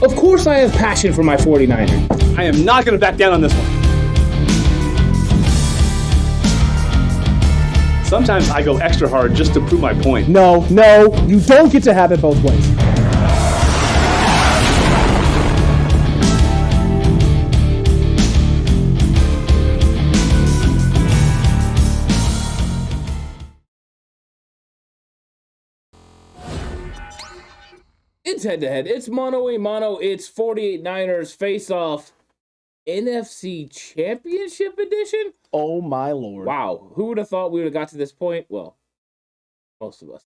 Of course I have passion for my 49ers. I am not going to back down on this one. Sometimes I go extra hard just to prove my point. No, you don't get to have it both ways. It's head-to-head. It's mano-a-mano. It's 48 Niners face-off NFC Championship edition? Oh, my Lord. Wow. Who would have thought we would have got to this point? Well, most of us.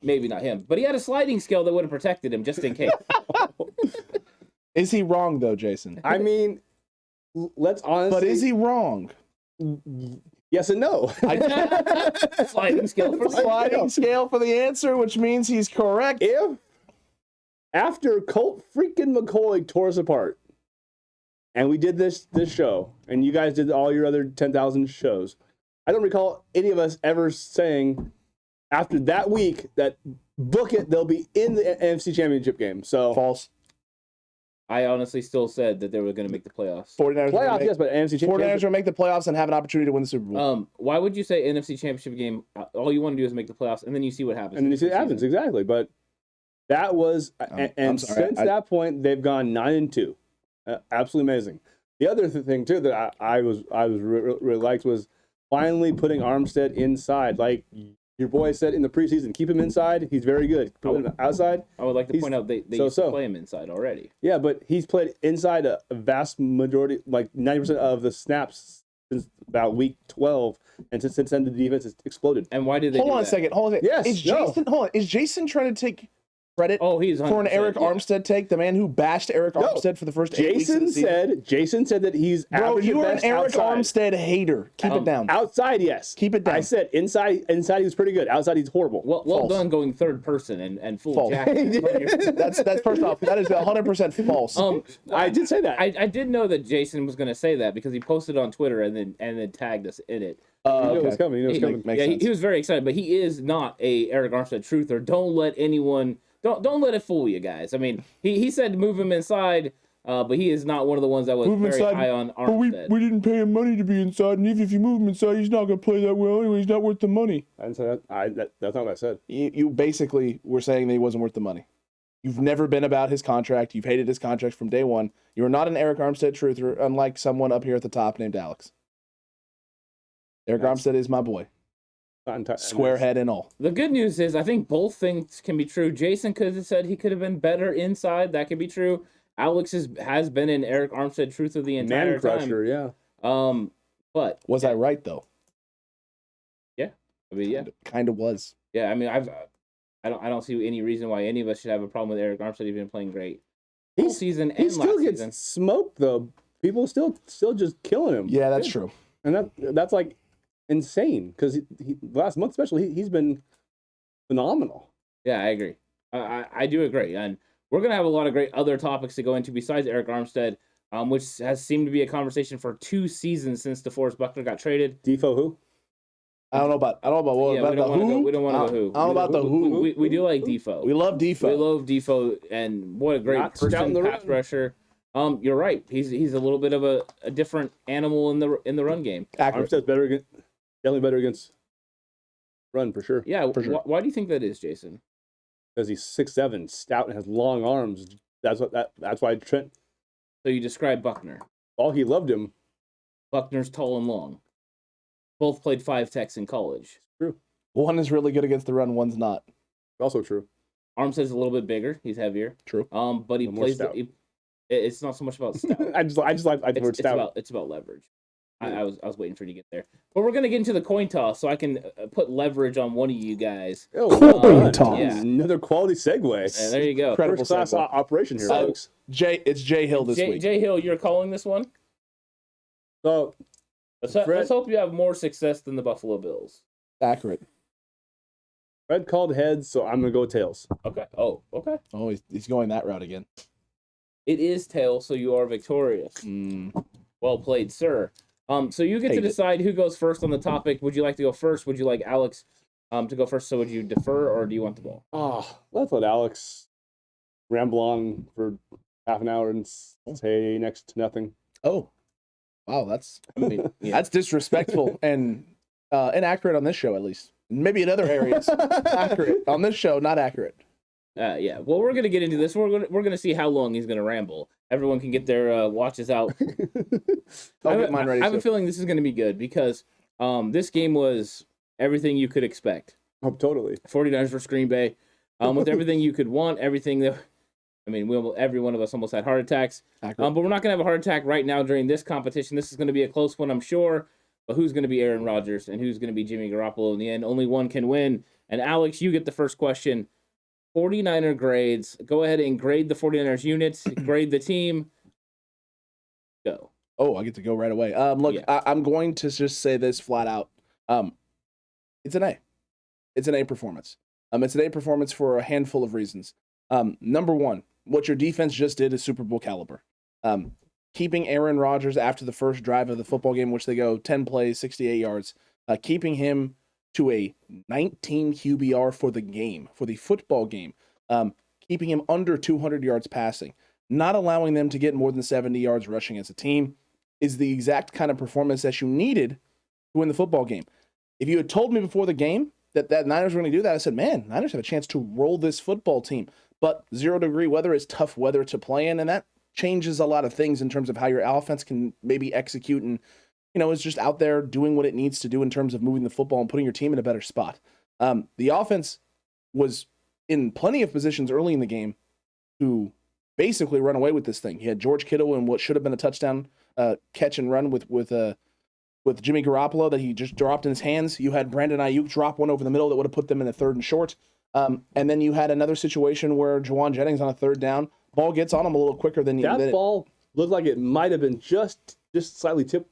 Maybe not him. But he had a sliding scale that would have protected him just in case. Is he wrong, though, Jason? I mean, let's honestly... But is he wrong? Yes and no. Sliding scale for Sliding scale for the answer, which means he's correct. If after Colt freaking McCoy tore us apart, and we did this show, and you guys did all your other 10,000 shows, I don't recall any of us ever saying after that week that book it, they'll be in the NFC Championship game. So False. I honestly still said that they were going to make the playoffs. 49ers playoffs, yes, but NFC Championship. 49ers will make the playoffs and have an opportunity to win the Super Bowl. Why would you say NFC Championship game? All you want to do is make the playoffs, and then you see what happens. And then you see what happens, exactly. But that was, since that point, they've gone 9-2. Absolutely amazing. The other thing too that I was really liked was finally putting Armstead inside. Like your boy said in the preseason, keep him inside. He's very good. Put him outside. I would like to point out they used to play him inside already. Yeah, but he's played inside a vast majority, like 90% of the snaps since about week 12, and since then the defense has exploded. And why did they? Hold on a second. Yes. Is Is Jason trying to take credit for an Eric Armstead take? The man who bashed Eric Armstead for the first 8 weeks of the season? Jason said that he's average. You are an Eric outside. Armstead hater. Keep it down. Outside, yes. Keep it down. I said inside he was pretty good. Outside he's horrible. Well done going third person and full jacket. That's first off. That is 100% false. I did say that. I did know that Jason was going to say that because he posted on Twitter and then tagged us in it. He knew it was coming. He knew it was coming. He was very excited, but he is not a Eric Armstead truther. Don't let anyone. Don't let it fool you guys. I mean, he said move him inside, but he is not one of the ones that was very high on Armstead. But we didn't pay him money to be inside, and even if you move him inside, he's not going to play that well anyway. He's not worth the money. I didn't say that. That's not what I said. You basically were saying that he wasn't worth the money. You've never been about his contract. You've hated his contract from day one. You are not an Eric Armstead truther, unlike someone up here at the top named Alex. Eric Armstead is my boy. Square head and all. The good news is I think both things can be true. Jason could have said he could have been better inside. That could be true. Alex has been an Eric Armstead truther the entire time. Man crusher, yeah. But was I right though? Yeah. I mean, yeah. Kind of was. Yeah, I mean, I don't see any reason why any of us should have a problem with Eric Armstead even playing great. He still gets smoked though. People still just killing him. Yeah, that's true. And that's like insane because last month especially he's been phenomenal. Yeah, I agree. I do agree, and we're gonna have a lot of great other topics to go into besides Eric Armstead, which has seemed to be a conversation for 2 seasons since DeForest Buckner got traded. Defo who? I don't know about what. Yeah, we don't want to go who. I don't know about the who. We do like Defo. We love Defo. We love Defo, and what a great person pass rusher. You're right. He's a little bit of a different animal in the run game. Armstead's definitely better against run for sure. Yeah, for sure. Why do you think that is, Jason? Because he's 6'7", stout, and has long arms. That's why Trent. So you describe Buckner. Oh, he loved him. Buckner's tall and long. Both played 5 techs in college. True. One is really good against the run. One's not. Also true. Armstead's a little bit bigger. He's heavier. True. But he plays. It's not so much about stout. I just like the word stout. It's about leverage. I was waiting for you to get there. But we're going to get into the coin toss so I can put leverage on one of you guys. Coin toss. Yeah. Another quality segue. Yeah, there you go. First class operation here, folks. It's JHill this week. JHill, you're calling this one? So, let's hope you have more success than the Buffalo Bills. Accurate. Fred called heads, so I'm going to go tails. Okay. Oh, okay. Oh, he's going that route again. It is tails, so you are victorious. Well played, sir. So you get to decide who goes first on the topic. Would you like to go first? Would you like Alex to go first? So would you defer, or do you want the ball? Let's let Alex ramble on for half an hour and say next to nothing. Oh, wow, that's that's disrespectful and inaccurate on this show, at least. Maybe in other areas, accurate on this show, not accurate. Yeah. Well, we're gonna get into this. We're gonna see how long he's gonna ramble. Everyone can get their watches out. I'll get mine ready. I have a feeling this is gonna be good because this game was everything you could expect. Oh, totally. 49ers versus Green Bay, with everything you could want, everything that. I mean, every one of us almost had heart attacks. But we're not gonna have a heart attack right now during this competition. This is gonna be a close one, I'm sure. But who's gonna be Aaron Rodgers and who's gonna be Jimmy Garoppolo in the end? Only one can win. And Alex, you get the first question. 49er grades. Go ahead and grade the 49ers units. Grade the team. Go. Oh, I get to go right away. Look, yeah. I'm going to just say this flat out. It's an A. It's an A performance. It's an A performance for a handful of reasons. Number one, what your defense just did is Super Bowl caliber. Keeping Aaron Rodgers after the first drive of the football game, which they go 10 plays, 68 yards, keeping him to a 19 QBR for the game, for the football game, keeping him under 200 yards passing, not allowing them to get more than 70 yards rushing as a team is the exact kind of performance that you needed to win the football game. If you had told me before the game that Niners were going to do that, I said, man, Niners have a chance to roll this football team. But 0-degree weather is tough weather to play in, and that changes a lot of things in terms of how your offense can maybe execute and is just out there doing what it needs to do in terms of moving the football and putting your team in a better spot. The offense was in plenty of positions early in the game to basically run away with this thing. He had George Kittle in what should have been a touchdown catch and run with Jimmy Garoppolo that he just dropped in his hands. You had Brandon Ayuk drop one over the middle that would have put them in a 3rd and short. And then you had another situation where Juwan Jennings on a 3rd down, ball gets on him a little quicker than that ball looked like it might have been just slightly tipped.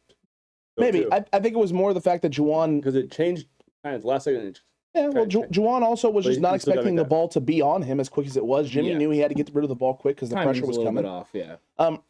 Maybe. I think it was more the fact that Juwan... Because it changed kind of last second. Yeah, well, Juwan also was just not expecting the ball to be on him as quick as it was. Jimmy knew he had to get rid of the ball quick because the pressure was coming. Off, yeah.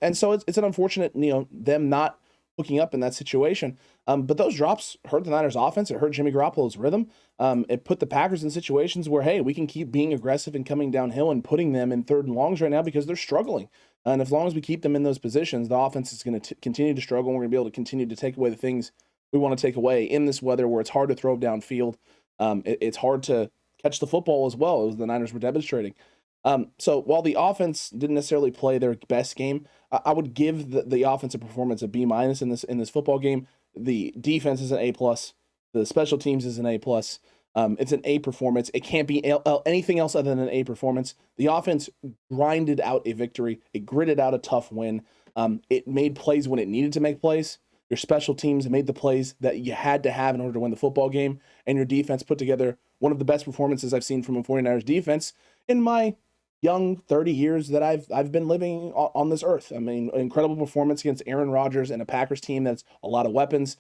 And so it's an unfortunate, them not hooking up in that situation. But those drops hurt the Niners' offense. It hurt Jimmy Garoppolo's rhythm. It put the Packers in situations where, hey, we can keep being aggressive and coming downhill and putting them in 3rd and longs right now because they're struggling. And as long as we keep them in those positions, the offense is going to continue to struggle, and we're going to be able to continue to take away the things we want to take away in this weather where it's hard to throw downfield. It's hard to catch the football as well, as the Niners were demonstrating. So while the offense didn't necessarily play their best game, I would give the offensive performance a B- in this football game. The defense is an A+. The special teams is an A+. It's an A performance. It can't be anything else other than an A performance. The offense grinded out a victory. It gritted out a tough win. It made plays when it needed to make plays. Your special teams made the plays that you had to have in order to win the football game. And your defense put together one of the best performances I've seen from a 49ers defense in my young 30 years that I've been living on this earth. I mean, an incredible performance against Aaron Rodgers and a Packers team that's a lot of weapons.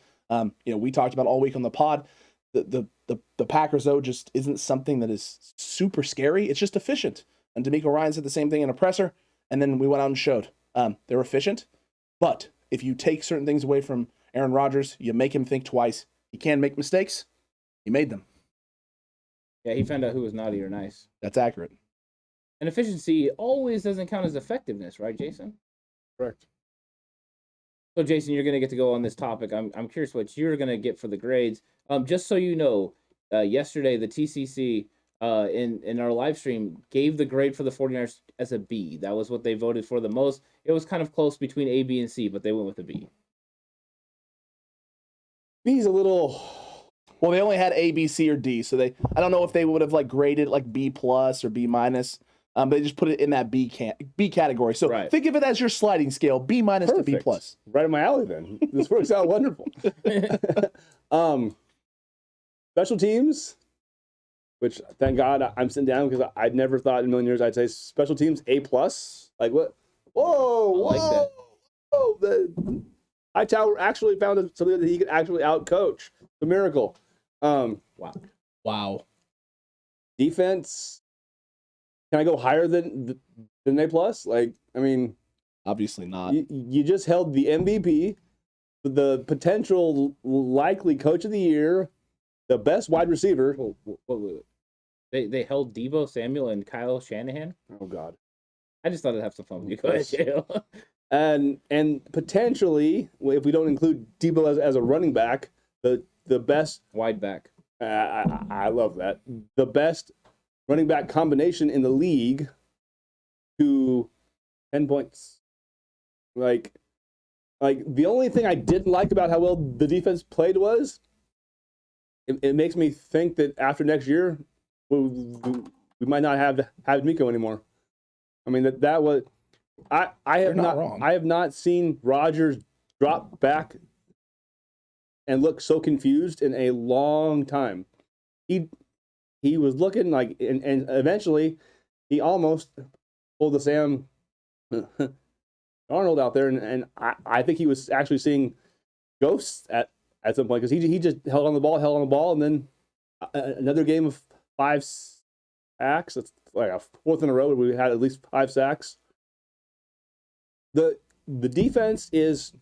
We talked about all week on the pod. The Packers, though, just isn't something that is super scary. It's just efficient. And D'Amico Ryan said the same thing in a presser, and then we went out and showed. They're efficient, but if you take certain things away from Aaron Rodgers, you make him think twice. He can make mistakes. He made them. Yeah, he found out who was naughty or nice. That's accurate. And efficiency always doesn't count as effectiveness, right, Jason? Correct. So, Jason, you're going to get to go on this topic. I'm curious what you're going to get for the grades. Just so you know, yesterday the TCC in our live stream gave the grade for the 49ers as a B. That was what they voted for the most. It was kind of close between A, B, and C, but they went with a B. B's a little... Well, they only had A, B, C, or D, so I don't know if they would have graded B+ or B-. They just put it in that B category. So Think of it as your sliding scale, B- to B+. Right in my alley then. This works out wonderful. Special teams, which thank God I'm sitting down because I'd never thought in a million years I'd say special teams A+. Like what? Whoa! Like that. Whoa! The Hightower actually found something that he could actually outcoach. The miracle. Wow. Defense. Can I go higher than A+? Obviously not. You just held the MVP, the potential likely coach of the year, the best wide receiver. Wait. They held Deebo Samuel and Kyle Shanahan? Oh, God. I just thought I'd have some fun with you. Go ahead, JHill. And potentially, if we don't include Debo as a running back, the best wide back. I love that. The best running back combination in the league to 10 points. Like the only thing I didn't like about how well the defense played was it makes me think that after next year we might not have Miko anymore. I mean that was I have not seen Rodgers drop back and look so confused in a long time. He was looking like and eventually he almost pulled the Sam Arnold out there, and I think he was actually seeing ghosts at some point because he just held on the ball, and then another game of 5 sacks. It's like a fourth in a row where we had at least 5 sacks. The defense is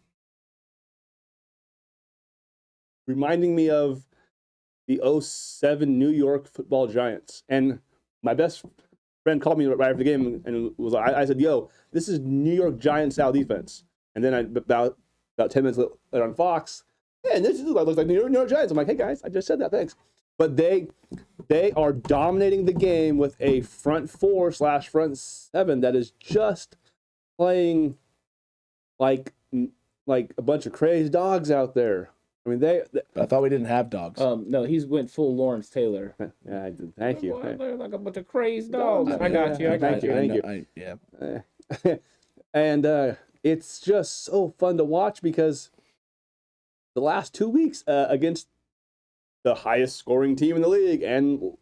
reminding me of the 2007 New York Football Giants, and my best friend called me right after the game and was like, I said, "Yo, this is New York Giants style defense." And then about 10 minutes later on Fox, and this looks like New York Giants. I'm like, "Hey guys, I just said that, thanks." But they are dominating the game with a front 4/front 7 that is just playing like a bunch of crazy dogs out there. I mean, I thought we didn't have dogs. No, he's went full Lawrence Taylor. Thank you. They're like a bunch of crazy dogs. I got you. Thank you. And it's just so fun to watch because the last 2 weeks against the highest scoring team in the league, and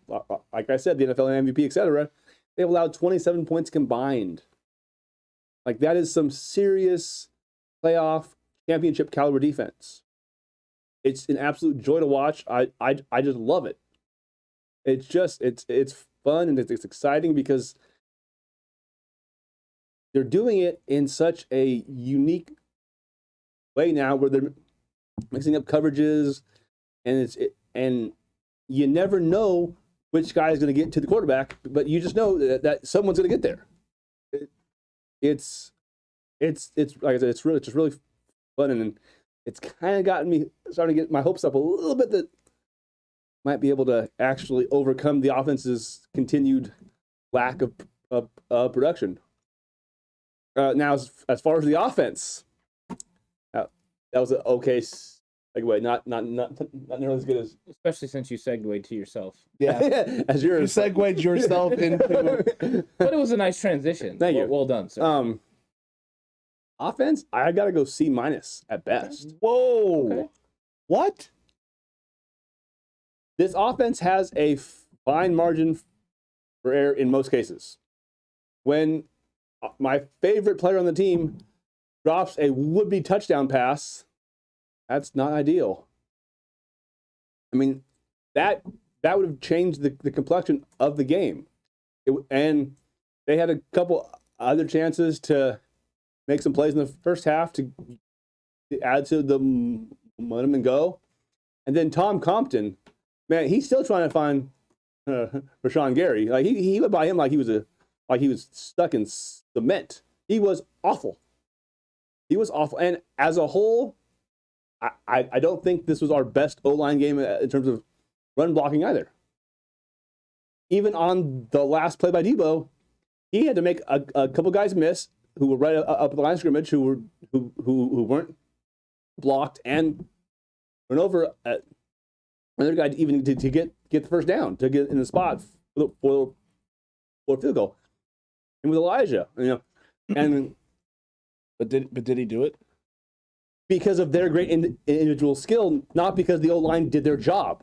like I said, the NFL MVP, etc., they've allowed 27 points combined. Like that is some serious playoff championship caliber defense. It's an absolute joy to watch. I just love it. It's fun and it's exciting because they're doing it in such a unique way now, where they're mixing up coverages, and you never know which guy is going to get to the quarterback, but you just know that someone's going to get there. It's like I said, it's just really fun, and it's kind of gotten me starting to get my hopes up a little bit that might be able to actually overcome the offense's continued lack of production. Now, as far as the offense, that was an okay segue. Not nearly as good as, especially since you segued to yourself. Yeah, as you segued yourself into. But it was a nice transition. Thank you. Well done, sir. Offense, I gotta go C- at best. Whoa! Okay. What? This offense has a fine margin for error in most cases. When my favorite player on the team drops a would-be touchdown pass, that's not ideal. I mean, that would have changed the complexion of the game. And they had a couple other chances to make some plays in the first half to add to the momentum and go. And then Tom Compton, man, he's still trying to find Rashawn Gary. Like he went by him like he was stuck in cement. He was awful. And as a whole, I don't think this was our best O-line game in terms of run blocking either. Even on the last play by Debo, he had to make a couple guys miss who were right up at the line of scrimmage, who weren't blocked, and run over another guy even to get the first down, to get in the spot for a field goal. And with Elijah, and but did he do it? Because of their great individual skill, not because the O-line did their job.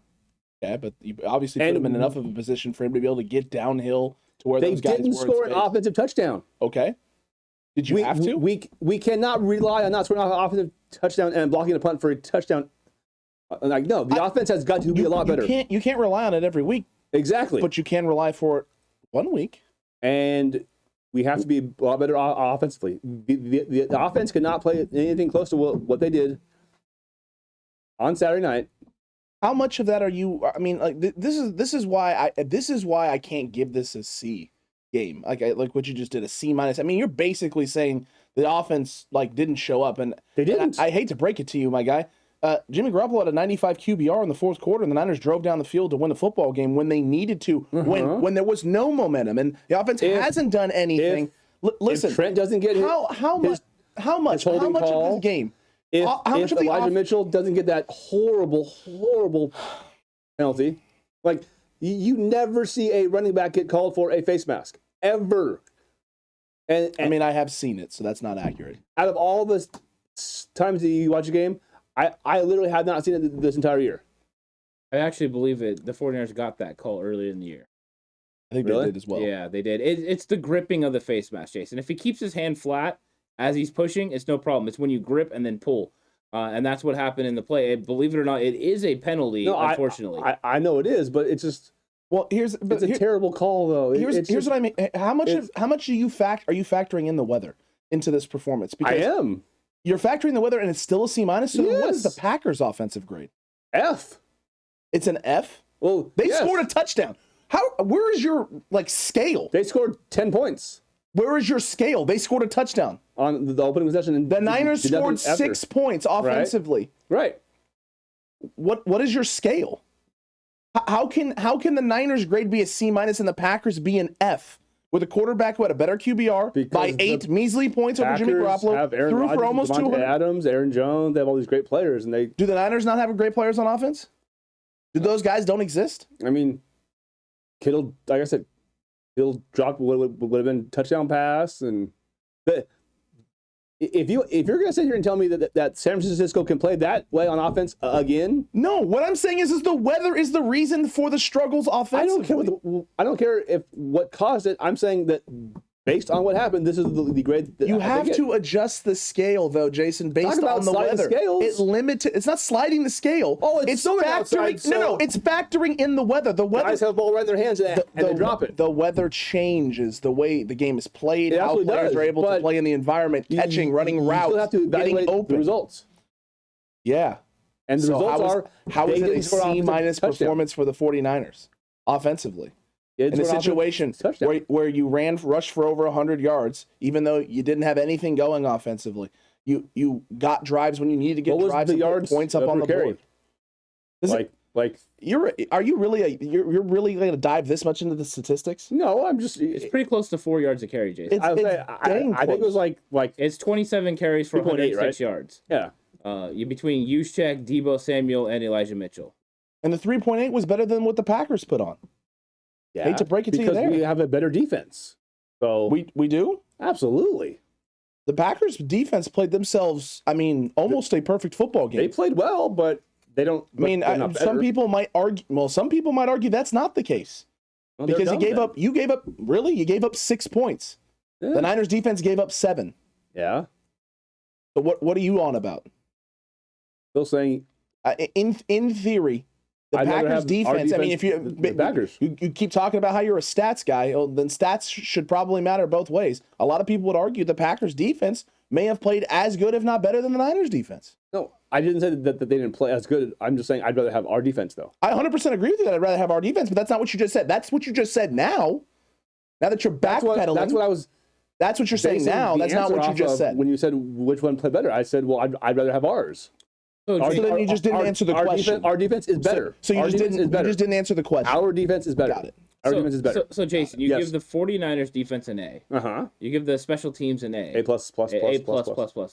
Yeah, but you obviously put him in enough of a position for him to be able to get downhill to where those guys were. They didn't score an offensive touchdown. Okay. Did you have to? We cannot rely on not scoring an offensive touchdown and blocking a punt for a touchdown. Like, no, the offense has got to be a lot better. You can't rely on it every week. Exactly. But you can rely for it 1 week. And we have to be a lot better offensively. The offense could not play anything close to what they did on Saturday night. How much of that are you? I mean, like this is why I can't give this a C, game, like what you just did, a C-. I mean, you're basically saying the offense didn't show up, and they didn't. I hate to break it to you, my guy. Jimmy Garoppolo had a 95 QBR in the fourth quarter, and the Niners drove down the field to win the football game when they needed to, when there was no momentum, and the offense hasn't done anything. Listen, if Trent doesn't get how much of this game? If Elijah Mitchell doesn't get that horrible penalty, you never see a running back get called for a face mask ever. And I mean, I have seen it, so that's not accurate. Out of all the times that you watch a game, I literally have not seen it this entire year. I actually believe it. The 49ers got that call earlier in the year. I think they did as well. Yeah, they did. It's the gripping of the face mask, Jason. If he keeps his hand flat as he's pushing, it's no problem. It's when you grip and then pull. And that's what happened in the play. Believe it or not, it is a penalty, unfortunately. I know it is, but it's just... Well, it's a terrible call, though. Here's what I mean. How much are you factoring in the weather into this performance? Because I am. You're factoring the weather, and it's still a C-. So yes. What is the Packers' offensive grade? F. It's an F? Well, they scored a touchdown. Where is your scale? They scored 10 points. Where is your scale? They scored a touchdown on the opening possession. And the Niners scored 6 points offensively. Right. What is your scale? How can the Niners grade be a C- and the Packers be an F? With a quarterback who had a better QBR by 8 measly points over Jimmy Garoppolo, threw for almost 200. Adams, Aaron Jones, they have all these great players, and do the Niners not have great players on offense? Do those guys don't exist? I mean, Kittle, like I said, Kittle dropped would have been touchdown pass, and if you're gonna sit here and tell me that San Francisco can play that way on offense again, no. What I'm saying is the weather is the reason for the struggles offensively. I don't care if what caused it. I'm saying that based on what happened, this is the grade. That you have to adjust the scale, though, Jason, based on the weather. It's not sliding the scale. Oh, it's so factoring. No, it's factoring in the weather. The weather. Guys have the ball right in their hands and they drop it. The weather changes the way the game is played. How players are able to play in the environment, catching, running routes, you have to evaluate the results. Yeah, and the results how is it a C- performance for the 49ers offensively? In a situation where you rushed for over 100 yards, even though you didn't have anything going offensively, you got drives when you needed to get drives and put points up on the board. You're really going to dive this much into the statistics? No, it's pretty close to 4 yards a carry, Jason. I think it was like it's 27 carries for 106 yards. Yeah. Between Juszczyk, Deebo Samuel, and Elijah Mitchell. And the 3.8 was better than what the Packers put on. Yeah, hate to break it to you there. Because we have a better defense. So we do? Absolutely. The Packers defense played themselves, almost a perfect football game. They played well, but they don't. Some people might argue. Well, some people might argue that's not the case. Well, because you gave up 6 points. Yeah. The Niners defense gave up 7. Yeah. So what are you on about? Still saying in theory, the Packers defense. If you keep talking about how you're a stats guy, then stats should probably matter both ways. A lot of people would argue the Packers defense may have played as good, if not better, than the Niners defense. No, I didn't say that they didn't play as good. I'm just saying I'd rather have our defense, though. I 100% agree with you that I'd rather have our defense, but that's not what you just said. That's what you just said now. Now that you're backpedaling. That's what you're saying now. That's not what you just said. When you said which one played better, I said, well, I'd rather have ours. So then you just didn't answer the question. Our defense is better. So you just didn't answer the question. Our defense is better. Got it. Our defense is better. So Jason, you give the 49ers defense an A. Uh-huh. You give the special teams an A. A plus.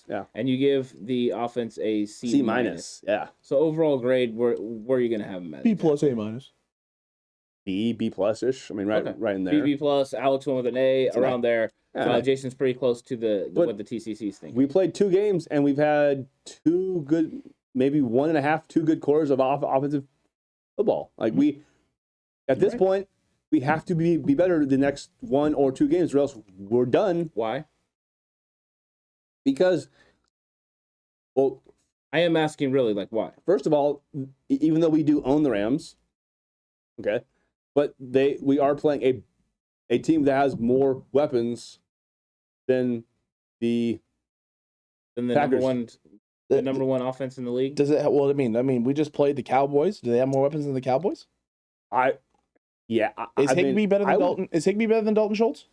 Yeah. And you give the offense a C-. C-. Yeah. So overall grade, where are you going to have them at? B plus, A-. B plus-ish. Right in there. B plus. Alex went with an A around there. Yeah. Jason's pretty close to what the TCC's think. We played 2 games and we've had 2 good, maybe 1.5, 2 good quarters of offensive football. At this point, we have to be better the next 1 or 2 games, or else we're done. Why? Because, I am asking really, why? First of all, even though we do own the Rams, okay, but we are playing a team that has more weapons than the Packers. Number one offense in the league. Does it? Well, we just played the Cowboys. Do they have more weapons than the Cowboys? Is Higbee better than Dalton? Is Higbee better than Dalton Schultz?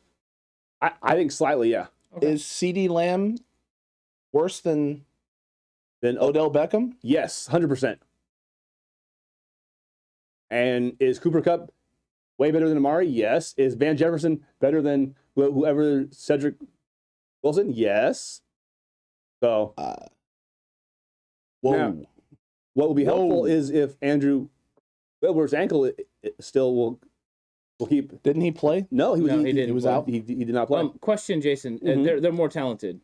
I think slightly, yeah. Okay. Is CeeDee Lamb worse than Odell Beckham? Yes, 100%. And is Cooper Kupp way better than Amari? Yes. Is Van Jefferson better than whoever Cedric Wilson? Yes. So, now, what will be helpful is if Andrew Wilber's ankle still will keep. Didn't he play? No, he didn't. He was out. He did not play. Question, Jason. They're more talented.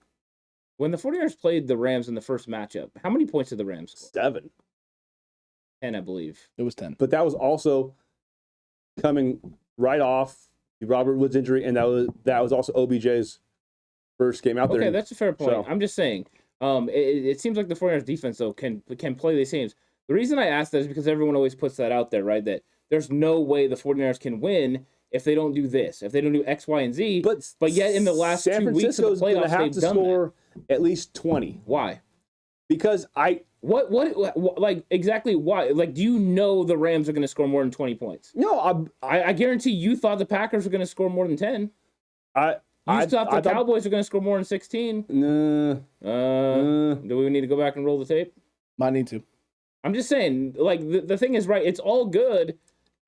When the 49ers played the Rams in the first matchup, how many points did the Rams score? 7. 10, I believe. It was 10. But that was also coming right off Robert Woods' injury, and that was also OBJ's first game out there. Okay, that's a fair point. So, I'm just saying. It seems like the 49ers defense though can play these games. The reason I ask that is because everyone always puts that out there, right? That there's no way the 49ers can win if they don't do this, if they don't do X, Y, and Z. But yet in the last 2 weeks of the playoffs, they've done score at least 20. Why? Because what like exactly why? Like, do you know the Rams are going to score more than 20 points? No, I guarantee you thought the Packers were going to score more than 10. You thought the Cowboys were going to score more than 16. Do we need to go back and roll the tape? Might need to. I'm just saying, like, the thing is, right, it's all good,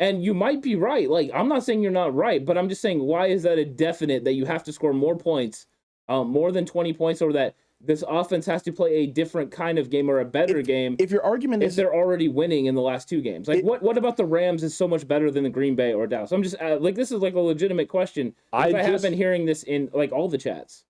and you might be right. Like, I'm not saying you're not right, but I'm just saying, why is that a definite that you have to score more points, more than 20 points, or that this offense has to play a different kind of game or a better game if your argument is they're already winning in the last 2 games? Like, what about the Rams is so much better than the Green Bay or Dallas? I'm just, like, this is, like, a legitimate question. I have been hearing this in, like, all the chats.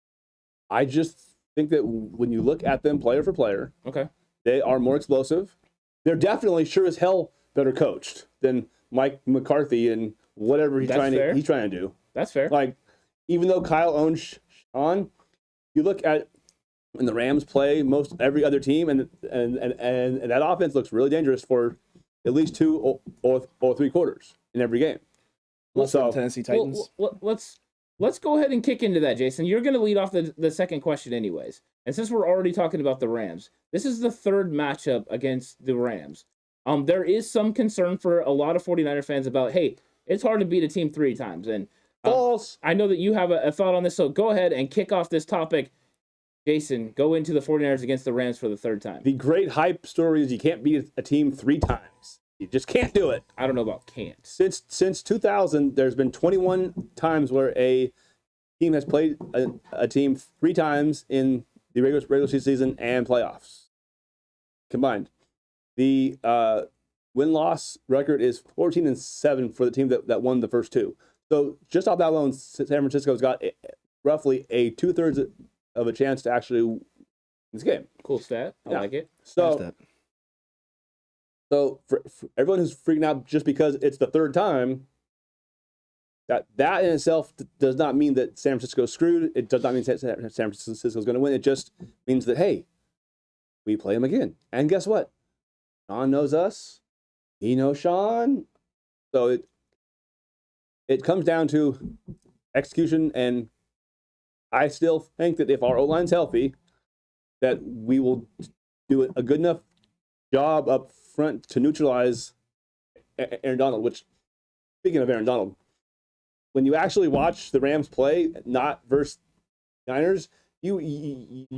I just think that when you look at them player for player, okay, they are more explosive. They're definitely sure as hell better coached than Mike McCarthy and whatever he's trying to do. That's fair. Like, even though Kyle owns Sean, you look at when the Rams play most every other team, and that offense looks really dangerous for at least 2 or 3 quarters in every game. So Tennessee Titans. Let's go ahead and kick into that, Jason. You're going to lead off the second question anyways. And since we're already talking about the Rams, this is the third matchup against the Rams. There is some concern for a lot of 49er fans about, hey, it's hard to beat a team 3 times. And false. I know that you have a thought on this, so go ahead and kick off this topic. Jason, go into the 49ers against the Rams for the 3rd time. The great hype story is you can't beat a team 3 times. You just can't do it. I don't know about can't. Since 2000, there's been 21 times where a team has played a team 3 times in the regular season and playoffs combined. The win-loss record is 14-7 for the team that won the first 2. So just off that alone, San Francisco's got roughly a 2/3 of a chance to actually win this game. Cool stat. I like it. So for everyone who's freaking out just because it's the 3rd time, that in itself does not mean that San Francisco's screwed. It does not mean San Francisco's going to win. It just means that, hey, we play them again. And guess what? Sean knows us. He knows Sean. So it comes down to execution, and I still think that if our O-line's healthy, that we will do a good enough job up front to neutralize Aaron Donald, which, speaking of Aaron Donald, when you actually watch the Rams play, not versus Niners, you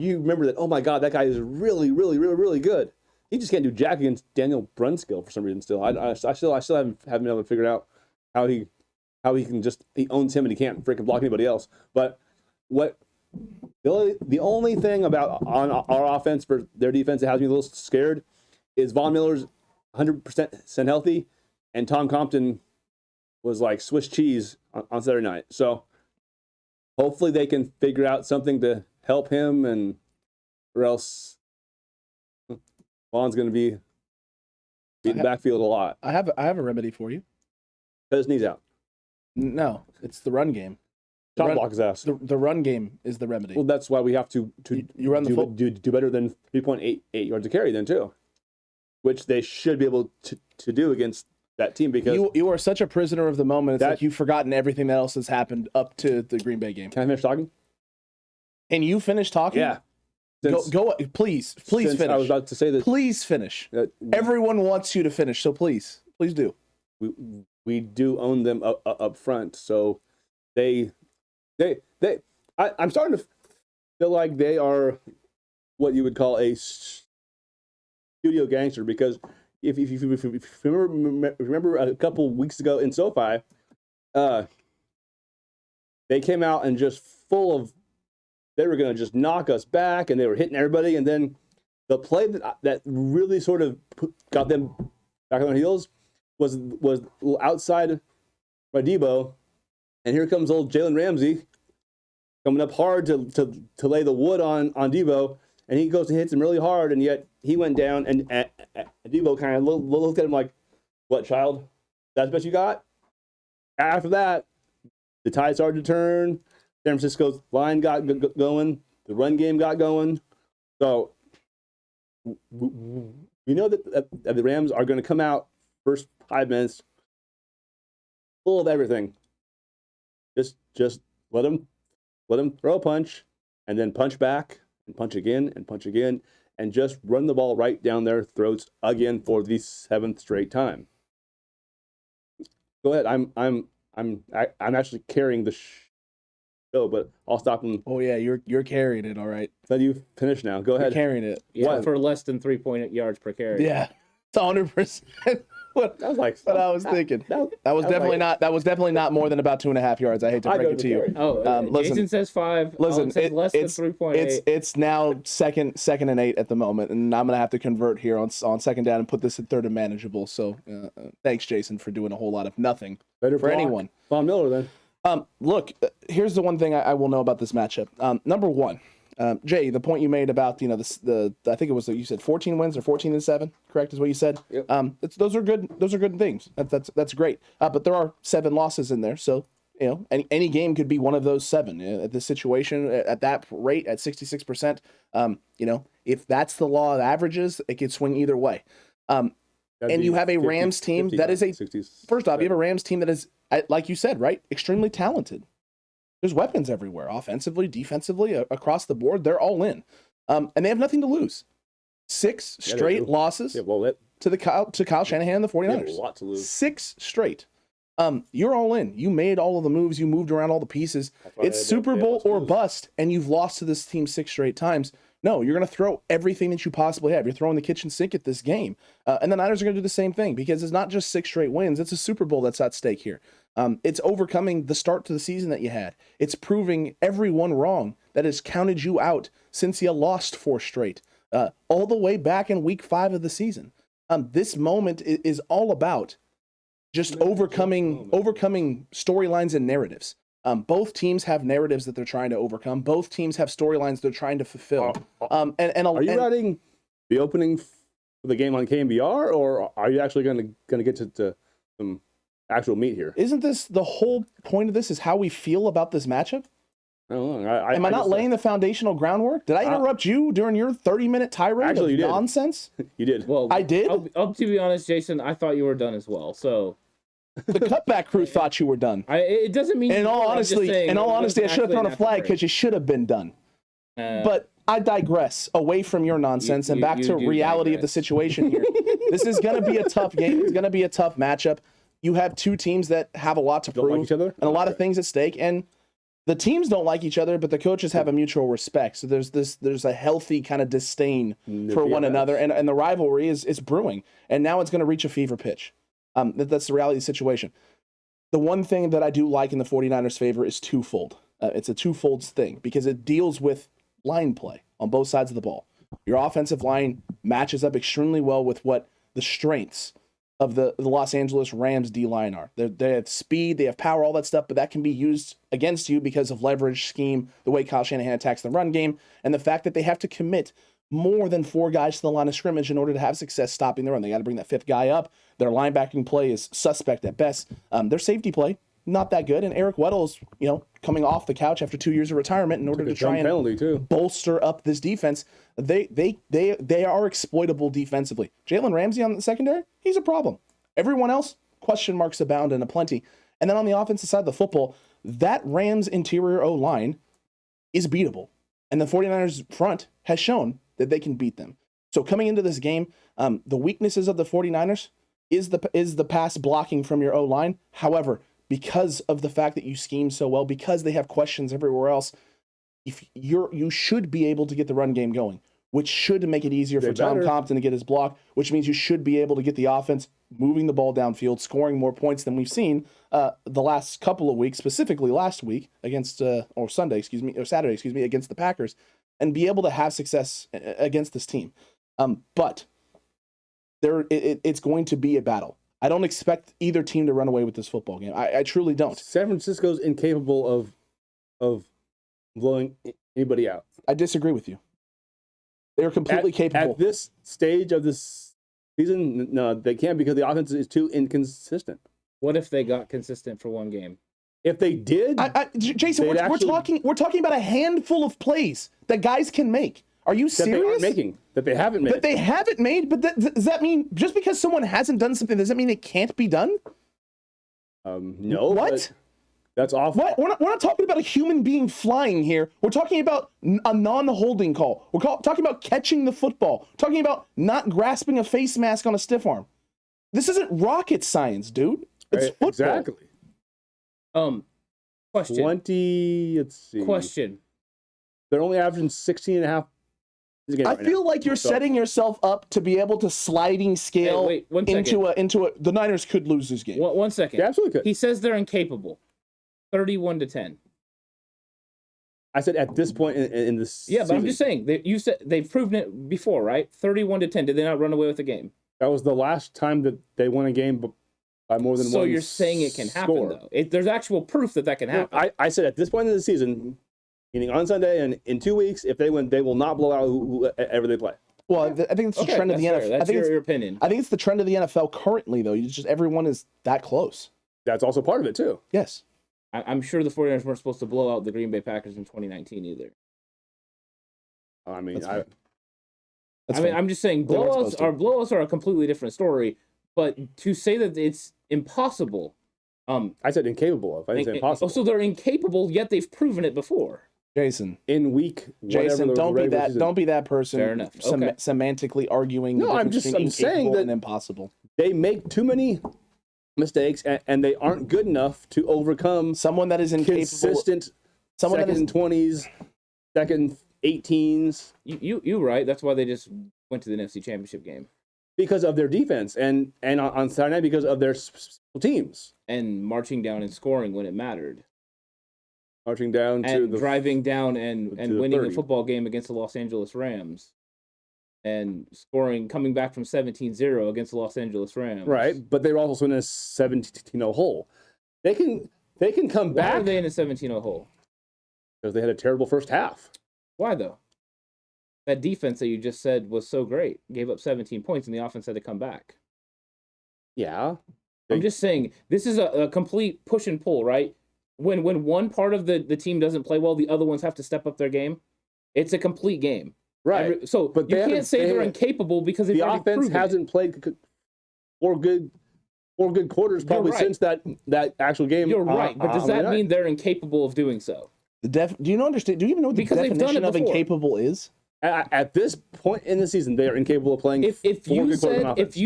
remember that, oh my God, that guy is really, really, really, really good. He just can't do jack against Daniel Brunskill for some reason still. I still haven't been able to figure out how he can he owns him and he can't freaking block anybody else. But the only thing about on our offense for their defense that has me a little scared is Von Miller's 100% healthy, and Tom Compton was like Swiss cheese on Saturday night. So hopefully they can figure out something to help him, or else Von's going to be beating the backfield a lot. I have a remedy for you. Cut his knees out. No, it's the run game. Top block his ass. The run game is the remedy. Well, that's why we have to you run do better than 3.88 yards a carry then too, which they should be able to do against that team, because you are such a prisoner of the moment. It's like you've forgotten everything else has happened up to the Green Bay game. Can I finish talking? And you finish talking? Yeah. Go please finish. I was about to say that. Please finish. Everyone wants you to finish, so please do. We do own them up front, so they I'm starting to feel like they are what you would call a studio gangster, because if you remember a couple weeks ago in SoFi, they came out and just full of, they were going to just knock us back, and they were hitting everybody, and then the play that really sort of got them back on their heels was outside by Debo, and here comes old Jalen Ramsey coming up hard to lay the wood on Debo, and he goes and hits him really hard, and yet he went down, and Debo kind of looked at him like, "What, child? That's the best you got?" After that, the tide started to turn. San Francisco's line got going. The run game got going. So we know that the Rams are going to come out first 5 minutes full of everything. Just let them throw a punch, and then punch back, and punch again, and just run the ball right down their throats again for the 7th straight time. Go ahead. I'm actually carrying the show, but I'll stop and. Oh yeah, you're carrying it, all right. Let you finish now. Go ahead. You're carrying it. Yeah, for less than 3 yards per carry. Yeah, it's 100%. What that was like what I was thinking. That was definitely not more than about 2.5 yards. I hate to break it to you. Oh, listen, Jason says 5. Listen, says less than 3.8. It's now second and 8 at the moment, and I'm gonna have to convert here on second down and put this at third and manageable. So thanks, Jason, for doing a whole lot of nothing for anyone. Von Miller then. Look, here's the one thing I will know about this matchup. Number one. Jay, the point you made about I think it was you said 14 wins or 14-7, correct? Is what you said. Yep. Those are good. Those are good things. That's great. But there are 7 losses in there, so any game could be one of those 7. At this situation, at that rate, at 66%, if that's the law of averages, it could swing either way. And you have a Rams team that is first off, you have a Rams team that is, like you said, right, extremely talented. There's weapons everywhere, offensively, defensively, across the board. They're all in, and they have nothing to lose. 6 straight losses to Kyle Shanahan and the 49ers. They have a lot to lose. 6 straight. You're all in. You made all of the moves. You moved around all the pieces. It's Super Bowl or bust, and you've lost to this team 6 straight times. No, you're going to throw everything that you possibly have. You're throwing the kitchen sink at this game, and the Niners are going to do the same thing, because it's not just 6 straight wins. It's a Super Bowl that's at stake here. It's overcoming the start to the season that you had. It's proving everyone wrong that has counted you out since you lost 4 straight, all the way back in week 5 of the season. This moment is all about just overcoming storylines and narratives. Both teams have narratives that they're trying to overcome. Both teams have storylines they're trying to fulfill. Are you writing the opening for the game on KMBR, or are you actually going to get to some actual meat here? Isn't this the whole point of this? Is how we feel about this matchup? I don't know. Am I not laying the foundational groundwork? Did I interrupt you during your 30-minute tirade of nonsense? You did. Well, I did. To be honest, Jason, I thought you were done as well. So the Cutback crew thought you were done. It doesn't mean. In all honesty, I should have thrown a flag because you should have been done. But I digress away from your nonsense and back to reality of the situation here. This is going to be a tough game. It's going to be a tough matchup. You have 2 teams that have a lot to prove like each other? And a lot of things at stake. And the teams don't like each other, but the coaches have a mutual respect. So there's a healthy kind of disdain for one another, and the rivalry is brewing. And now it's going to reach a fever pitch. That's the reality of the situation. The one thing that I do like in the 49ers' favor is twofold. It's a twofold thing, because it deals with line play on both sides of the ball. Your offensive line matches up extremely well with what the strengths of the Los Angeles Rams D-line are. They have speed, they have power, all that stuff, but that can be used against you because of leverage, scheme, the way Kyle Shanahan attacks the run game, and the fact that they have to commit more than 4 guys to the line of scrimmage in order to have success stopping the run. They got to bring that 5th guy up. Their linebacking play is suspect at best. Their safety play, not that good. And Eric Weddle's, coming off the couch after 2 years of retirement in order to try and bolster up this defense. They are exploitable defensively. Jalen Ramsey on the secondary, he's a problem. Everyone else, question marks abound and aplenty. And then on the offensive side of the football, that Rams interior O-line is beatable. And the 49ers front has shown that they can beat them. So coming into this game, the weaknesses of the 49ers is the pass blocking from your O-line. However, because of the fact that you scheme so well, because they have questions everywhere else, you should be able to get the run game going, which should make it easier for Tom Compton to get his block, which means you should be able to get the offense moving the ball downfield, scoring more points than we've seen the last couple of weeks, specifically last week against Saturday, against the Packers, and be able to have success against this team. But it's going to be a battle. I don't expect either team to run away with this football game. I truly don't. San Francisco's incapable of blowing anybody out. I disagree with you. They're completely capable. At this stage of this season, no, they can't because the offense is too inconsistent. What if they got consistent for one game? If they did, Jason, we're talking about a handful of plays that guys can make. Are you serious? That they haven't made. That they haven't made, but does that mean just because someone hasn't done something, does that mean it can't be done? No. What? That's awful. What? We're not talking about a human being flying here. We're talking about a non-holding call. We're talking about catching the football. We're talking about not grasping a face mask on a stiff arm. This isn't rocket science, dude. It's football. Exactly. Question. 20, let's see. Question. They're only averaging 16 and a half. I feel like you're setting yourself up to be able to sliding scale into the Niners could lose this game. 1 second. They absolutely could. He says they're incapable. 31-10. I said at this point in this Yeah, but season. I'm just saying, you said they've proven it before, right? 31-10. Did they not run away with the game? That was the last time that they won a game by more than one. So you're saying it can happen, though. There's actual proof that can happen. I said at this point in the season, meaning on Sunday and in 2 weeks, if they win, they will not blow out whoever they play. Well, I think it's the trend of the NFL. That's your opinion. I think it's the trend of the NFL currently, though. It's just everyone is that close. That's also part of it, too. Yes. I'm sure the 49ers weren't supposed to blow out the Green Bay Packers in 2019 either. I mean, I'm just saying blowouts are a completely different story. But to say that it's impossible, I said incapable of. I didn't say impossible. So they're incapable, yet they've proven it before. Jason, in week, Jason, don't be that person. Fair enough. Okay. Semantically arguing. No, I'm saying that impossible. They make too many mistakes, and they aren't good enough to overcome someone that is incapable. Consistent. Someone that is in 20s, second 18s. You right. That's why they just went to the NFC Championship game. Because of their defense, and on Saturday night because of their teams. And marching down and scoring when it mattered. Marching down and driving down and winning a football game against the Los Angeles Rams. And coming back from 17-0 against the Los Angeles Rams. Right, but they were also in a 17-0 hole. They can come back. Why are they in a 17-0 hole? Because they had a terrible first half. Why, though? That defense that you just said was so great. Gave up 17 points, and the offense had to come back. Yeah. I'm just saying, this is a complete push and pull, right? When one part of the team doesn't play well, the other ones have to step up their game. It's a complete game. Right. But you can't say they're incapable because the offense hasn't played four good quarters probably since that actual game. You're right, but does that mean they're incapable of doing so? Do you understand? Do you even know what the definition of incapable is? At this point in the season, they are incapable of playing. If you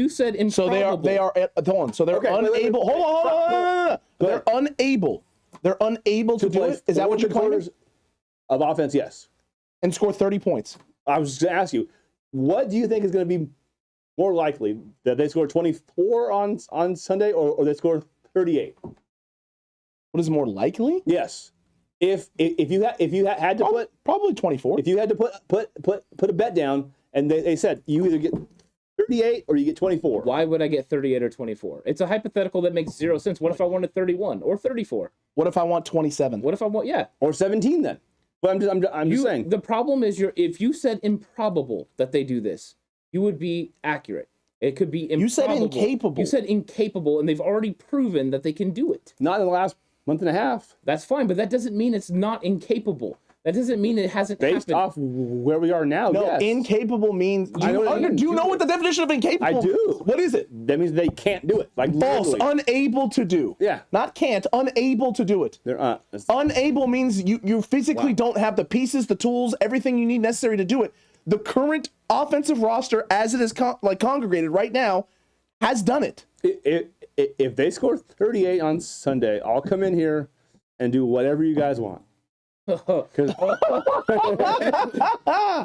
said improbable, so they are hold on. So they're unable. Hold on. They're unable. They're unable to do it. Is that what you're claiming? Of offense, yes. And score 30 points. I was just going to ask you, what do you think is going to be more likely, that they score 24 on Sunday or they score 38? What is more likely? Yes. If you had to put probably 24. If you had to put a bet down and they said you either get 38 or you get 24. Why would I get 38 or 24? It's a hypothetical that makes zero sense. What if I wanted 31 or 34? What if I want 27? What if I want or 17 then? But I'm just saying. The problem is if you said improbable that they do this, you would be accurate. It could be improbable. You said incapable. You said incapable, and they've already proven that they can do it. Not in the last month and a half. That's fine, but that doesn't mean it's not incapable. That doesn't mean it hasn't happened. Based off where we are now, no, yes. Incapable means... Do you know what the definition of incapable... I do. What is it? That means they can't do it. Like false. Literally. Unable to do. Yeah. Not can't. Unable to do it. They're unable means you physically don't have the pieces, the tools, everything you need necessary to do it. The current offensive roster, as it is congregated right now, has done it. If if they score 38 on Sunday, I'll come in here and do whatever you guys want.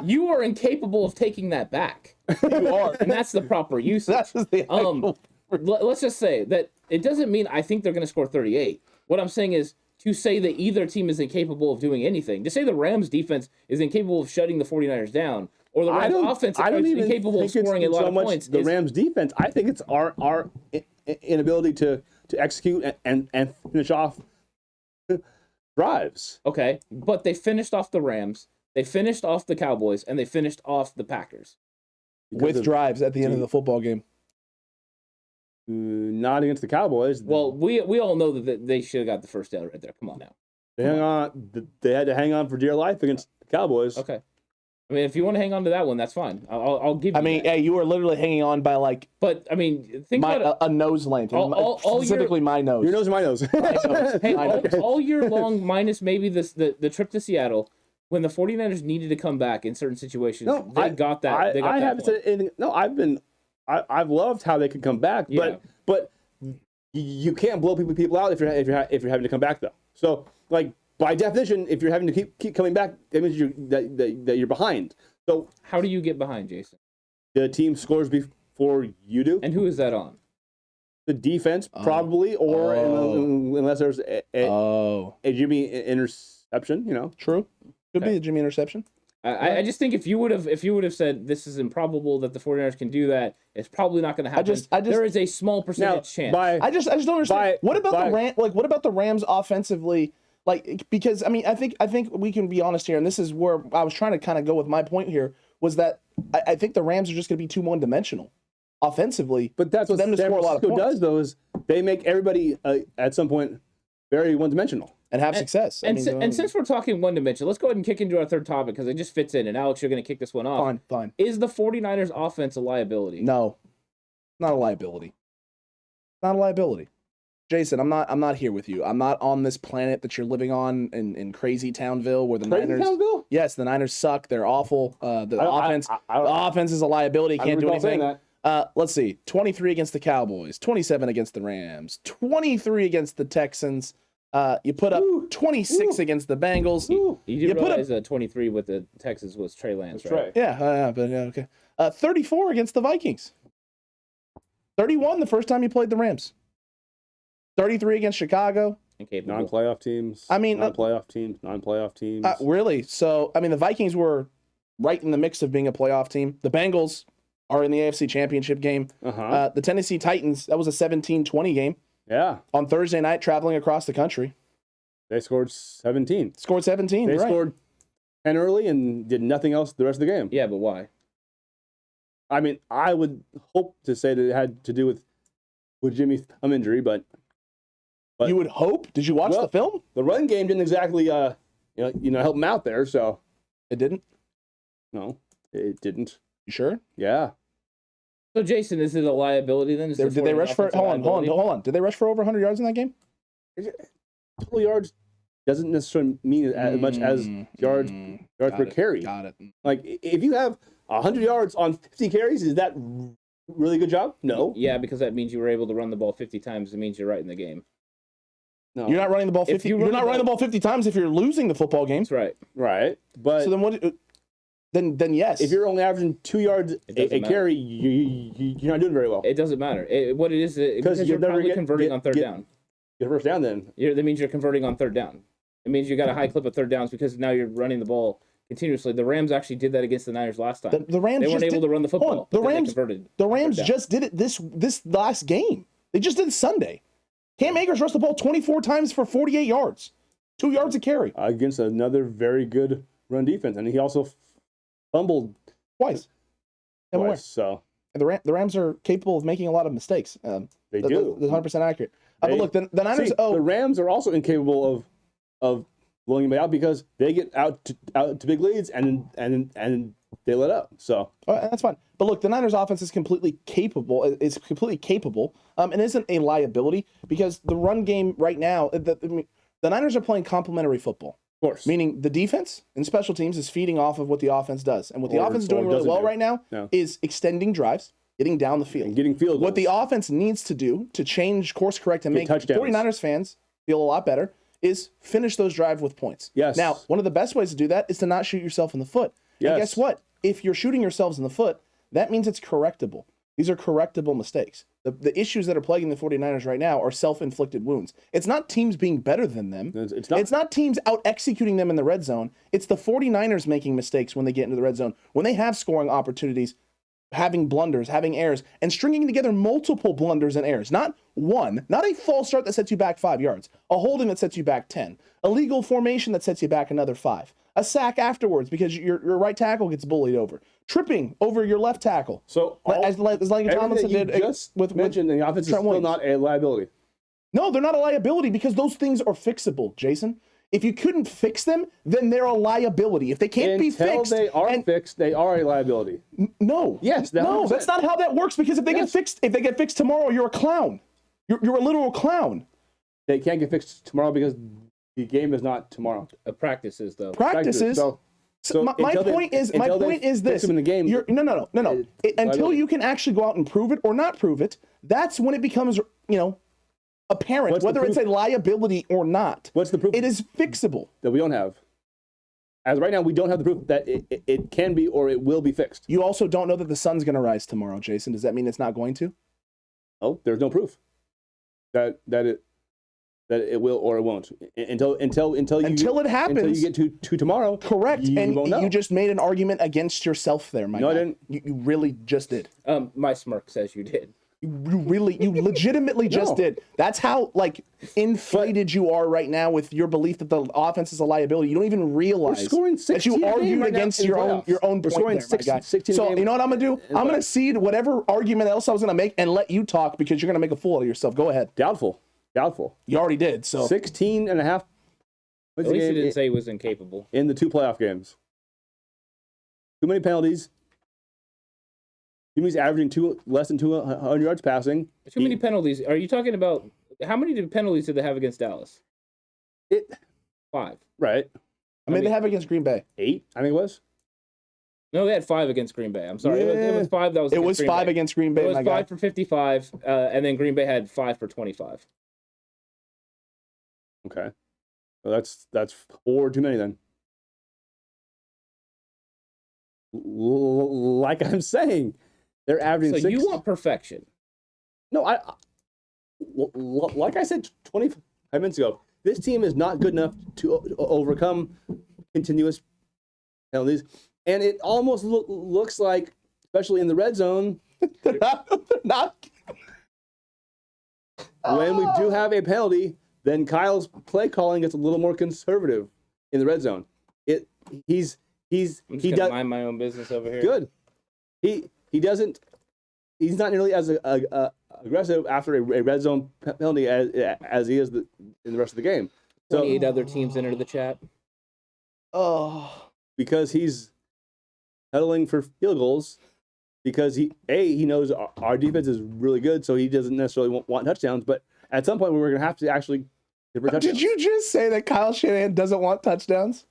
You are incapable of taking that back. You are. And that's the proper usage. That's the Let's just say that it doesn't mean I think they're going to score 38. What I'm saying is to say that either team is incapable of doing anything. To say the Rams defense is incapable of shutting the 49ers down, or the Rams offense is incapable of scoring a lot of points. The Rams defense, I think it's our inability to execute and finish off drives. Okay, but they finished off the Rams, they finished off the Cowboys, and they finished off the Packers. With drives at the end of the football game. Not against the Cowboys. Well, we all know that they should have got the first down right there. Come on now. They hung on. They had to hang on for dear life against the Cowboys. Okay. I mean, if you want to hang on to that one, that's fine. I'll give you. I mean, that. hey, you were literally hanging on by like. But I mean, think about a nose length, specifically my nose. Your nose, my nose. Hey, all year long, minus maybe the trip to Seattle, when the 49ers needed to come back in certain situations, they got that. I haven't said anything. No, I've loved how they could come back, but you can't blow people out if you're having to come back though. So like by definition, if you're having to keep coming back, that means that you're behind. So how do you get behind, Jason? The team scores before you do. And who is that on? The defense probably, or unless there's a Jimmy interception, True. Could be a Jimmy interception. I just think if you would have said this is improbable that the 49ers can do that, it's probably not going to happen. There is a small percentage chance. I just don't understand. What about the Rams offensively? Like, because I mean, I think we can be honest here, and this is where I was trying to kind of go with my point here, was that I think the Rams are just going to be too one-dimensional offensively. But that's what San Francisco does, though, is they make everybody at some point very one-dimensional. And have success. And since we're talking one dimension, let's go ahead and kick into our third topic because it just fits in. And Alex, you're going to kick this one off. Fine. Is the 49ers offense a liability? No, not a liability. Not a liability. Jason, I'm not here with you. I'm not on this planet that you're living on in Crazy Townville where the Niners. Townville? Yes, the Niners suck. They're awful. The offense is a liability. Can't do anything. Let's see. 23 against the Cowboys. 27 against the Rams. 23 against the Texans. You put up 26 against the Bengals. You did realize that 23 with the Texans was Trey Lance, right? Yeah, but okay. 34 against the Vikings. 31 the first time you played the Rams. 33 against Chicago. Non-playoff teams. I mean, non-playoff teams. Really? So, I mean, the Vikings were right in the mix of being a playoff team. The Bengals are in the AFC Championship game. The Tennessee Titans, that was a 17-20 game. Yeah. On Thursday night, traveling across the country. They scored 17. They scored 10 early and did nothing else the rest of the game. Yeah, but why? I mean, I would hope to say that it had to do with Jimmy's thumb injury, but you would hope? Did you watch the film? The run game didn't exactly help him out there, so it didn't? No, it didn't. You sure? Yeah. So, Jason, is it a liability then? Did they rush for... Hold on. Did they rush for over 100 yards in that game? Total yards doesn't necessarily mean as much as yards per carry. Got it. Like, if you have 100 yards on 50 carries, is that really good job? No. Yeah, because that means you were able to run the ball 50 times. It means you're right in the game. No. You're not running the ball 50. You're not running the ball 50 times if you're losing the football game. That's right. Right. But so then what... Then yes. If you're only averaging 2 yards a carry, you're not doing very well. It doesn't matter. What it is because you're probably converting on third down. Get a first down then. That means you're converting on third down. It means you got a high clip of third downs because now you're running the ball continuously. The Rams actually did that against the Niners last time. The Rams they weren't able to run the football. The Rams just did it this last game. They just did it Sunday. Cam Akers rushed the ball 24 times for 48 yards, 2 yards a carry against another very good run defense, and he also fumbled twice. So and the Rams are capable of making a lot of mistakes. They do. They're 100% accurate. But look, the Niners. The Rams are also incapable of blowing anybody out because they get out to big leads and they let up. So that's fine. But look, the Niners' offense is completely capable. And isn't a liability because the run game right now. The Niners are playing complementary football. Of course. Meaning the defense and special teams is feeding off of what the offense does. And what the offense is doing really well right now is extending drives. getting down the field. And getting field goals. What the offense needs to do to change course correct and make touchdowns. 49ers fans feel a lot better is finish those drives with points. Yes. Now, one of the best ways to do that is to not shoot yourself in the foot. Yes. And guess what? If you're shooting yourselves in the foot, that means it's correctable. These are correctable mistakes. The issues that are plaguing the 49ers right now are self-inflicted wounds. It's not teams being better than them. It's not teams out-executing them in the red zone. It's the 49ers making mistakes when they get into the red zone. When they have scoring opportunities, having blunders, having errors, and stringing together multiple blunders and errors. Not one, not a false start that sets you back 5 yards, a holding that sets you back 10, a legal formation that sets you back another 5, a sack afterwards because your right tackle gets bullied over, tripping over your left tackle. So as Tomlinson did with mentioned, the offense is still not a liability. No, they're not a liability because those things are fixable, Jason. If you couldn't fix them, then they're a liability. If they can't be fixed, they are fixed, they are a liability. No. Yes. No, that's not how that works. Because if they get fixed tomorrow, you're a clown. You're a literal clown. They can't get fixed tomorrow because the game is not tomorrow. Practices though. Practices. So my point is this. In the game, no. Until you can actually go out and prove it or not prove it, that's when it becomes apparent whether it's a liability or not. What's the proof? It is fixable. That we don't have. As of right now, we don't have the proof that it can be or it will be fixed. You also don't know that the sun's going to rise tomorrow, Jason. Does that mean it's not going to? Oh, there's no proof that it will or it won't until it happens. Until you get to tomorrow. Correct. You just made an argument against yourself there, my guy. I didn't. You really just did. My smirk says you did. You legitimately just did. That's how inflated you are right now with your belief that the offense is a liability. You don't even realize that you argued against your own point there, my guy. So you know what I'm gonna do? I'm gonna cede whatever argument else I was gonna make and let you talk because you're gonna make a fool of yourself. Go ahead. Doubtful. You already did. So 16 and a half. At least he didn't say he was incapable. In the 2 playoff games. Too many penalties. He's averaging less than 200 yards passing. Too many penalties. Are you talking about how many penalties did they have against Dallas? 5. Right. I mean, they have against Green Bay. 8, I think it was. No, they had 5 against Green Bay. I'm sorry. It was 5. That was. It was 5 against Green Bay. It was 5 for 55, and then Green Bay had 5 for 25. Okay. Well, that's 4 too many then. Like I'm saying. They're averaging so 6. You want perfection? No, like I said 25 minutes ago, this team is not good enough to overcome continuous penalties, and it almost looks like, especially in the red zone, they're not. When we do have a penalty, then Kyle's play calling gets a little more conservative in the red zone. He's gonna mind my own business over here. Good. He's not nearly as aggressive after a red zone penalty as he is in the rest of the game. 28 other teams enter the chat. Oh, because he's settling for field goals because he knows our defense is really good, so he doesn't necessarily want touchdowns. But at some point, we're going to have to actually convert touchdowns. Did you just say that Kyle Shanahan doesn't want touchdowns?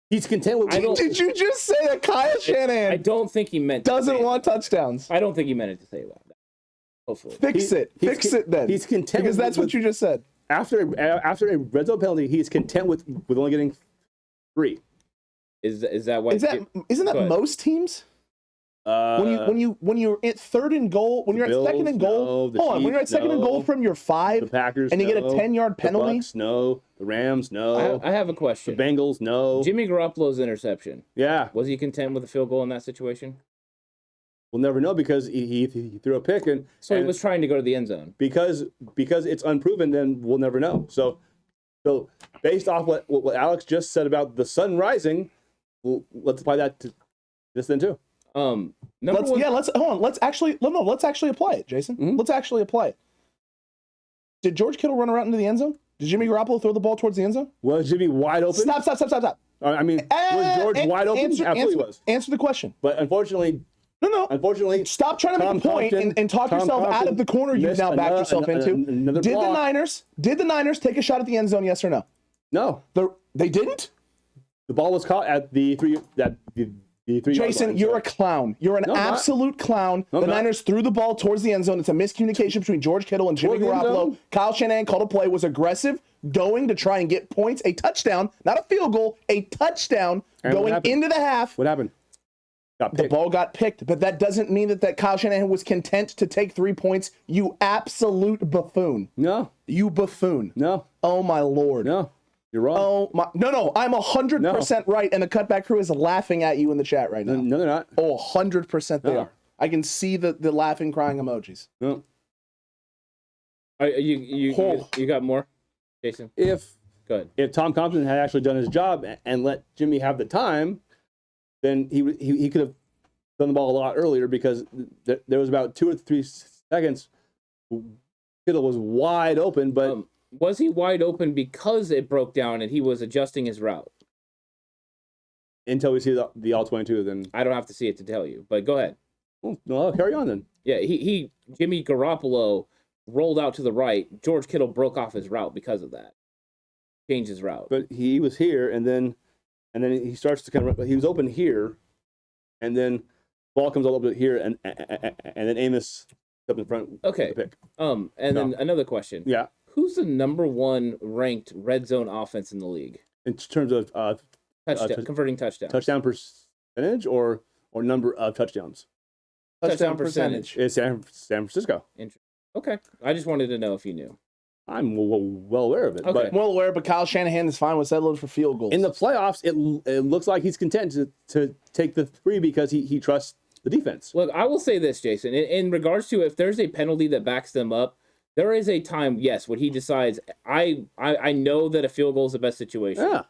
He's content with. Did you just say that Kyle Shanahan? I don't think he meant doesn't want touchdowns. I don't think he meant it to say that. Hopefully, fix it then. He's content because that's what you just said. After a red zone penalty, he's content with only getting 3. Is that what? Isn't that most teams? When you're at 3rd and goal, when you're at 2nd and goal, when you're at 2nd and goal from your 5, the Packers, and you get a 10-yard penalty. The Bucks, no. The Rams, no. I have a question. The Bengals, no. Jimmy Garoppolo's interception. Yeah. Was he content with a field goal in that situation? We'll never know because he threw a pick and he was trying to go to the end zone. Because it's unproven, then we'll never know. So based off what Alex just said about the sun rising, let's apply that to this then too. Let's actually apply it, Jason. Mm-hmm. Let's actually apply it. Did George Kittle run around into the end zone? Did Jimmy Garoppolo throw the ball towards the end zone? Was Jimmy wide open? Stop. I mean, was George wide open? Absolutely was. Answer the question. But unfortunately, no. Unfortunately, stop trying to make a point and talk yourself out of the corner you've now backed yourself into. Did the Niners take a shot at the end zone? Yes or no? No. They didn't. The ball was caught at the Jason, you're a clown. You're an absolute clown. The Niners threw the ball towards the end zone. It's a miscommunication between George Kittle and Jimmy Garoppolo. Kyle Shanahan called a play, was aggressive, going to try and get points, a touchdown, not a field goal, a touchdown, going into the half. What happened? The ball got picked, but that doesn't mean that Kyle Shanahan was content to take 3 points. You absolute buffoon. No. You buffoon. No. Oh, my Lord. No. You're wrong. Oh, my. No, I'm 100% right, and the Cutback crew is laughing at you in the chat right now. No, they're not. Oh, 100% they are. I can see the laughing, crying emojis. No. You got more, Jason? If Tom Compton had actually done his job and let Jimmy have the time, then he could have done the ball a lot earlier, because there was about 2 or 3 seconds Kittle was wide open, but was he wide open because it broke down and he was adjusting his route? Until we see the all 22, then I don't have to see it to tell you. But go ahead. Well, carry on then. Yeah, Jimmy Garoppolo rolled out to the right. George Kittle broke off his route because of that. Changed his route. But he was here, and then he starts to kind of. He was open here, and then ball comes all over here, and then Amos up in front. Okay. Pick. Then another question. Yeah. Who's the number 1 ranked red zone offense in the league In terms of converting touchdowns? Touchdown percentage or number of touchdowns? Touchdown percentage. It's San Francisco. Okay. I just wanted to know if you knew. I'm well aware of it. Okay. Well aware, but Kyle Shanahan is fine with settling for field goals. In the playoffs, it looks like he's content to take the 3 because he trusts the defense. Look, I will say this, Jason. In regards to if there's a penalty that backs them up, there is a time, yes, when he decides, I know that a field goal is the best situation. Yeah.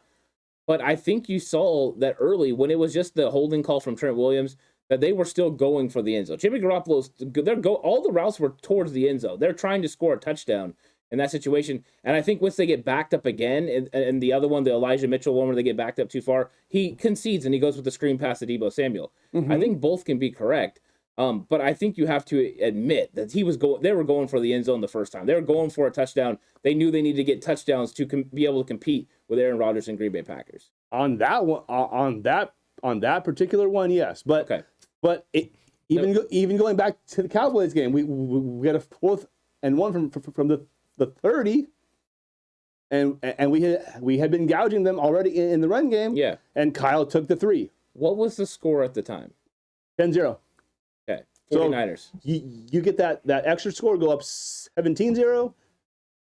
But I think you saw that early when it was just the holding call from Trent Williams, that they were still going for the end zone. Jimmy Garoppolo's all the routes were towards the end zone. They're trying to score a touchdown in that situation. And I think once they get backed up again, and the other one, the Elijah Mitchell one where they get backed up too far, he concedes and he goes with the screen pass to Deebo Samuel. Mm-hmm. I think both can be correct. But I think you have to admit that they were going for the end zone the first time. They were going for a touchdown. They knew they needed to get touchdowns to be able to compete with Aaron Rodgers and Green Bay Packers. On that one, on that particular one, yes. But okay. But even going back to the Cowboys game, we got a 4th and 1 from the 30, and we had been gouging them already in the run game. Yeah. And Kyle took the 3. What was the score at the time? 10-0. Okay. 49ers. So you get that extra score, go up 17-0,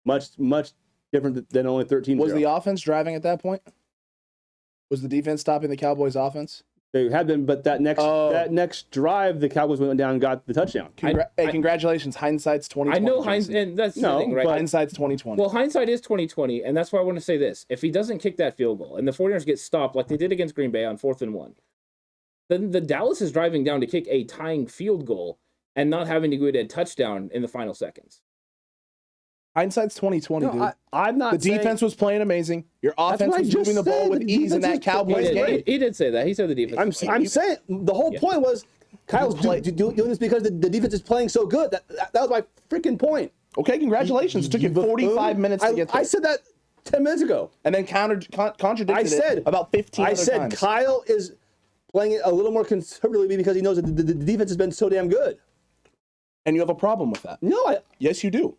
much different than only 13-0. Was the offense driving at that point? Was the defense stopping the Cowboys' offense? They had been, but that next drive, the Cowboys went down and got the touchdown. Congratulations. Hindsight's 2020. I know and that's the thing, right? Hindsight's 2020. Well, hindsight is 2020, and that's why I want to say this. If he doesn't kick that field goal and the 49ers get stopped like they did against Green Bay on 4th and 1, then the Dallas is driving down to kick a tying field goal and not having to go to a touchdown in the final seconds. Hindsight's 2020, dude. I'm not. The defense was playing amazing. Your offense was moving the ball with ease in that Cowboys game. He did say that. He said the defense. I'm saying the whole point was Kyle's doing this because the defense is playing so good. That was my freaking point. Okay, congratulations. It took you 45 minutes to get there. I said that 10 minutes ago, and then contradicted it about 15 other times. I said Kyle is playing it a little more conservatively because he knows that the defense has been so damn good. And you have a problem with that? No, yes, you do.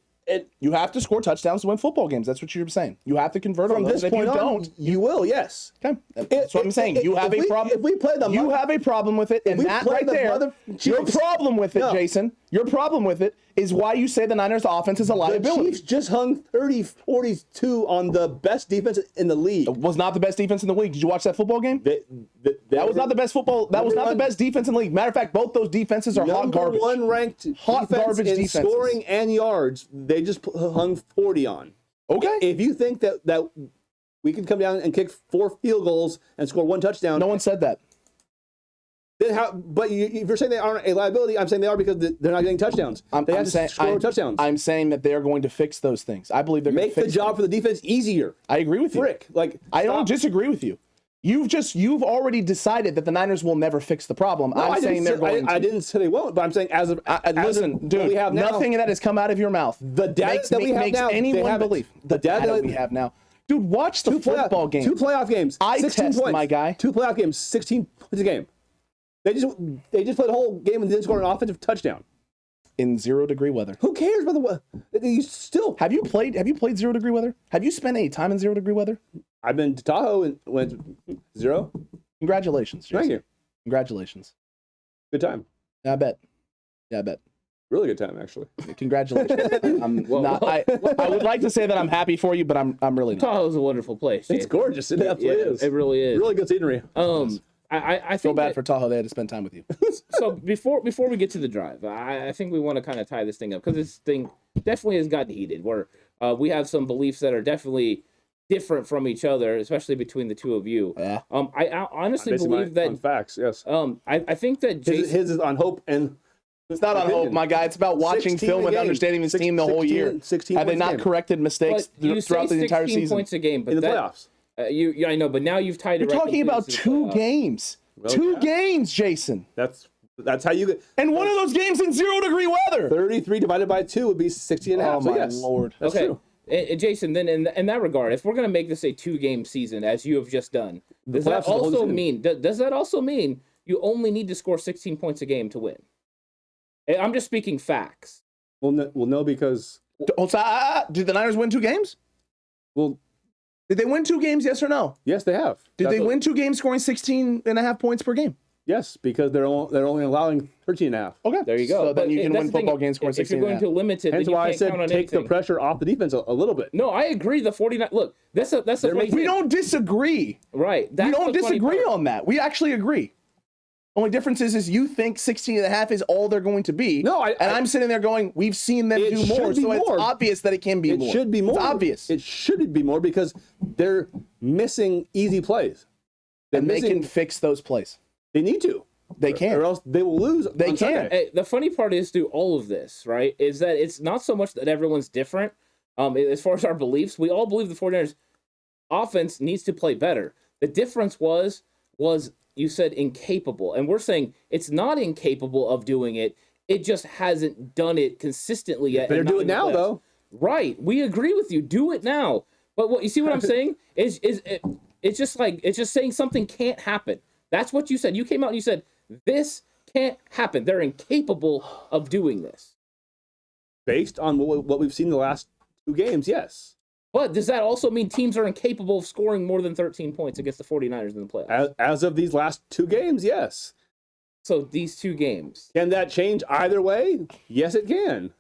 You have to score touchdowns to win football games. That's what you're saying. You have to convert from this point on. You will, yes. Okay, that's what I'm saying. You have a problem. If we play them, you have a problem with it, and that right there, your problem with it, Jason. Your problem with it is why you say the Niners' offense is a liability. The Chiefs just hung 30-42 on the best defense in the league. It was not the best defense in the league. Did you watch that football game? That was not the best football. That was not the best defense in the league. Matter of fact, both those defenses are hot garbage. Number 1 ranked hot garbage in defenses. Scoring and yards. They just hung 40 on. Okay. If you think that we can come down and kick 4 field goals and score 1 touchdown, no one said that. Then but if you're saying they aren't a liability, I'm saying they are because they're not getting touchdowns. They have to score touchdowns. I'm saying that they are going to fix those things. I believe they're going to make the job for the defense easier. I agree with you. I don't disagree with you. You've already decided that the Niners will never fix the problem. No, I'm saying they're going to. I didn't say they won't, but I'm saying listen, dude, we have now, nothing of that has come out of your mouth. The data that we have now, anyone believe the data that we have now. Dude, watch the football game. 2 playoff games. I test, my guy. 2 playoff games, 16 points a game. They just played the whole game and didn't score an offensive touchdown. In 0-degree weather. Who cares about the weather? You still Have you played 0-degree weather? Have you spent any time in 0-degree weather? I've been to Tahoe and went 0. Congratulations, Jason. Thank you. Congratulations. Good time. Yeah, I bet. Really good time, actually. Congratulations. I would like to say that I'm happy for you, but I'm really not. Tahoe's a wonderful place. It's gorgeous. It absolutely is. It really is. Really good scenery. I feel think bad for Tahoe. They had to spend time with you. So before we get to the drive, I think we want to kind of tie this thing up because this thing definitely has gotten heated. Where we have some beliefs that are definitely different from each other, especially between the two of you. Yeah. I honestly believe that on facts. Yes. I think that His is on hope and. It's not on hope, my guy. It's about watching film and understanding this team the whole year. 16 Have they not corrected mistakes throughout the entire season? 16 points a game, but in the playoffs. I know, but now you've tied it. You're talking about 2 games. Well, 2 games, Jason. That's how you get. And one of those games in 0-degree weather. 33 divided by 2 would be 60 and a half. Oh, my Lord. That's true. Jason, then in that regard, if we're going to make this a 2-game season, as you have just done, does that also mean you only need to score 16 points a game to win? I'm just speaking facts. Well, no, because... Did the Niners win 2 games? Well... Did they win 2 games, yes or no? Yes, they have. Did they win 2 games scoring 16.5 points per game? Yes, because they're only allowing 13.5. Okay. There you go. So then you can win football games scoring 16.5. If you're going to limit it, hence then you why can't I said count on take anything. the pressure off the defense a little bit. No, I agree. The 49... Look, that's a funny thing. We don't disagree. Right. We don't disagree on that. We actually agree. Only difference is you think 16.5 is all they're going to be. No, I'm sitting there going, we've seen them do more, so it's obvious that it can be more. It should be more. It's obvious. It should be more because they're missing easy plays. And they can fix those plays. They need to. They can. Or else they will lose. They can. Hey, the funny part is, through all of this, right, is that it's not so much that everyone's different. As far as our beliefs, we all believe the 49ers offense needs to play better. The difference was you said incapable. And we're saying it's not incapable of doing it. It just hasn't done it consistently yet. Better do it now, though. Right. We agree with you. Do it now. But what you see what I'm saying is it's just saying something can't happen. That's what you said. You came out and you said, this can't happen. They're incapable of doing this. Based on what we've seen the last 2 games, yes. But does that also mean teams are incapable of scoring more than 13 points against the 49ers in the playoffs? As of these last 2 games, yes. So these 2 games. Can that change either way? Yes, it can.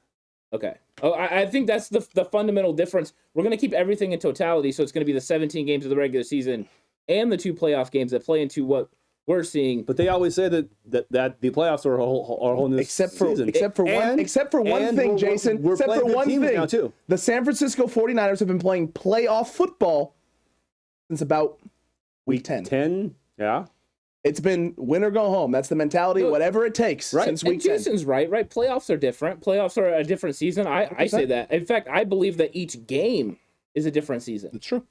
Okay. Oh, I think that's the fundamental difference. We're going to keep everything in totality, so it's going to be the 17 games of the regular season and the 2 playoff games that play into what we're seeing. But they always say that the playoffs are a whole new season. Except for one thing, Jason. Except for one thing. Now too. The San Francisco 49ers have been playing playoff football since about week 10. 10, yeah. It's been win or go home. That's the mentality, whatever it takes, right. since week and Jason's 10. Right? Playoffs are different. Playoffs are a different season. I say that. In fact, I believe that each game is a different season. It's true.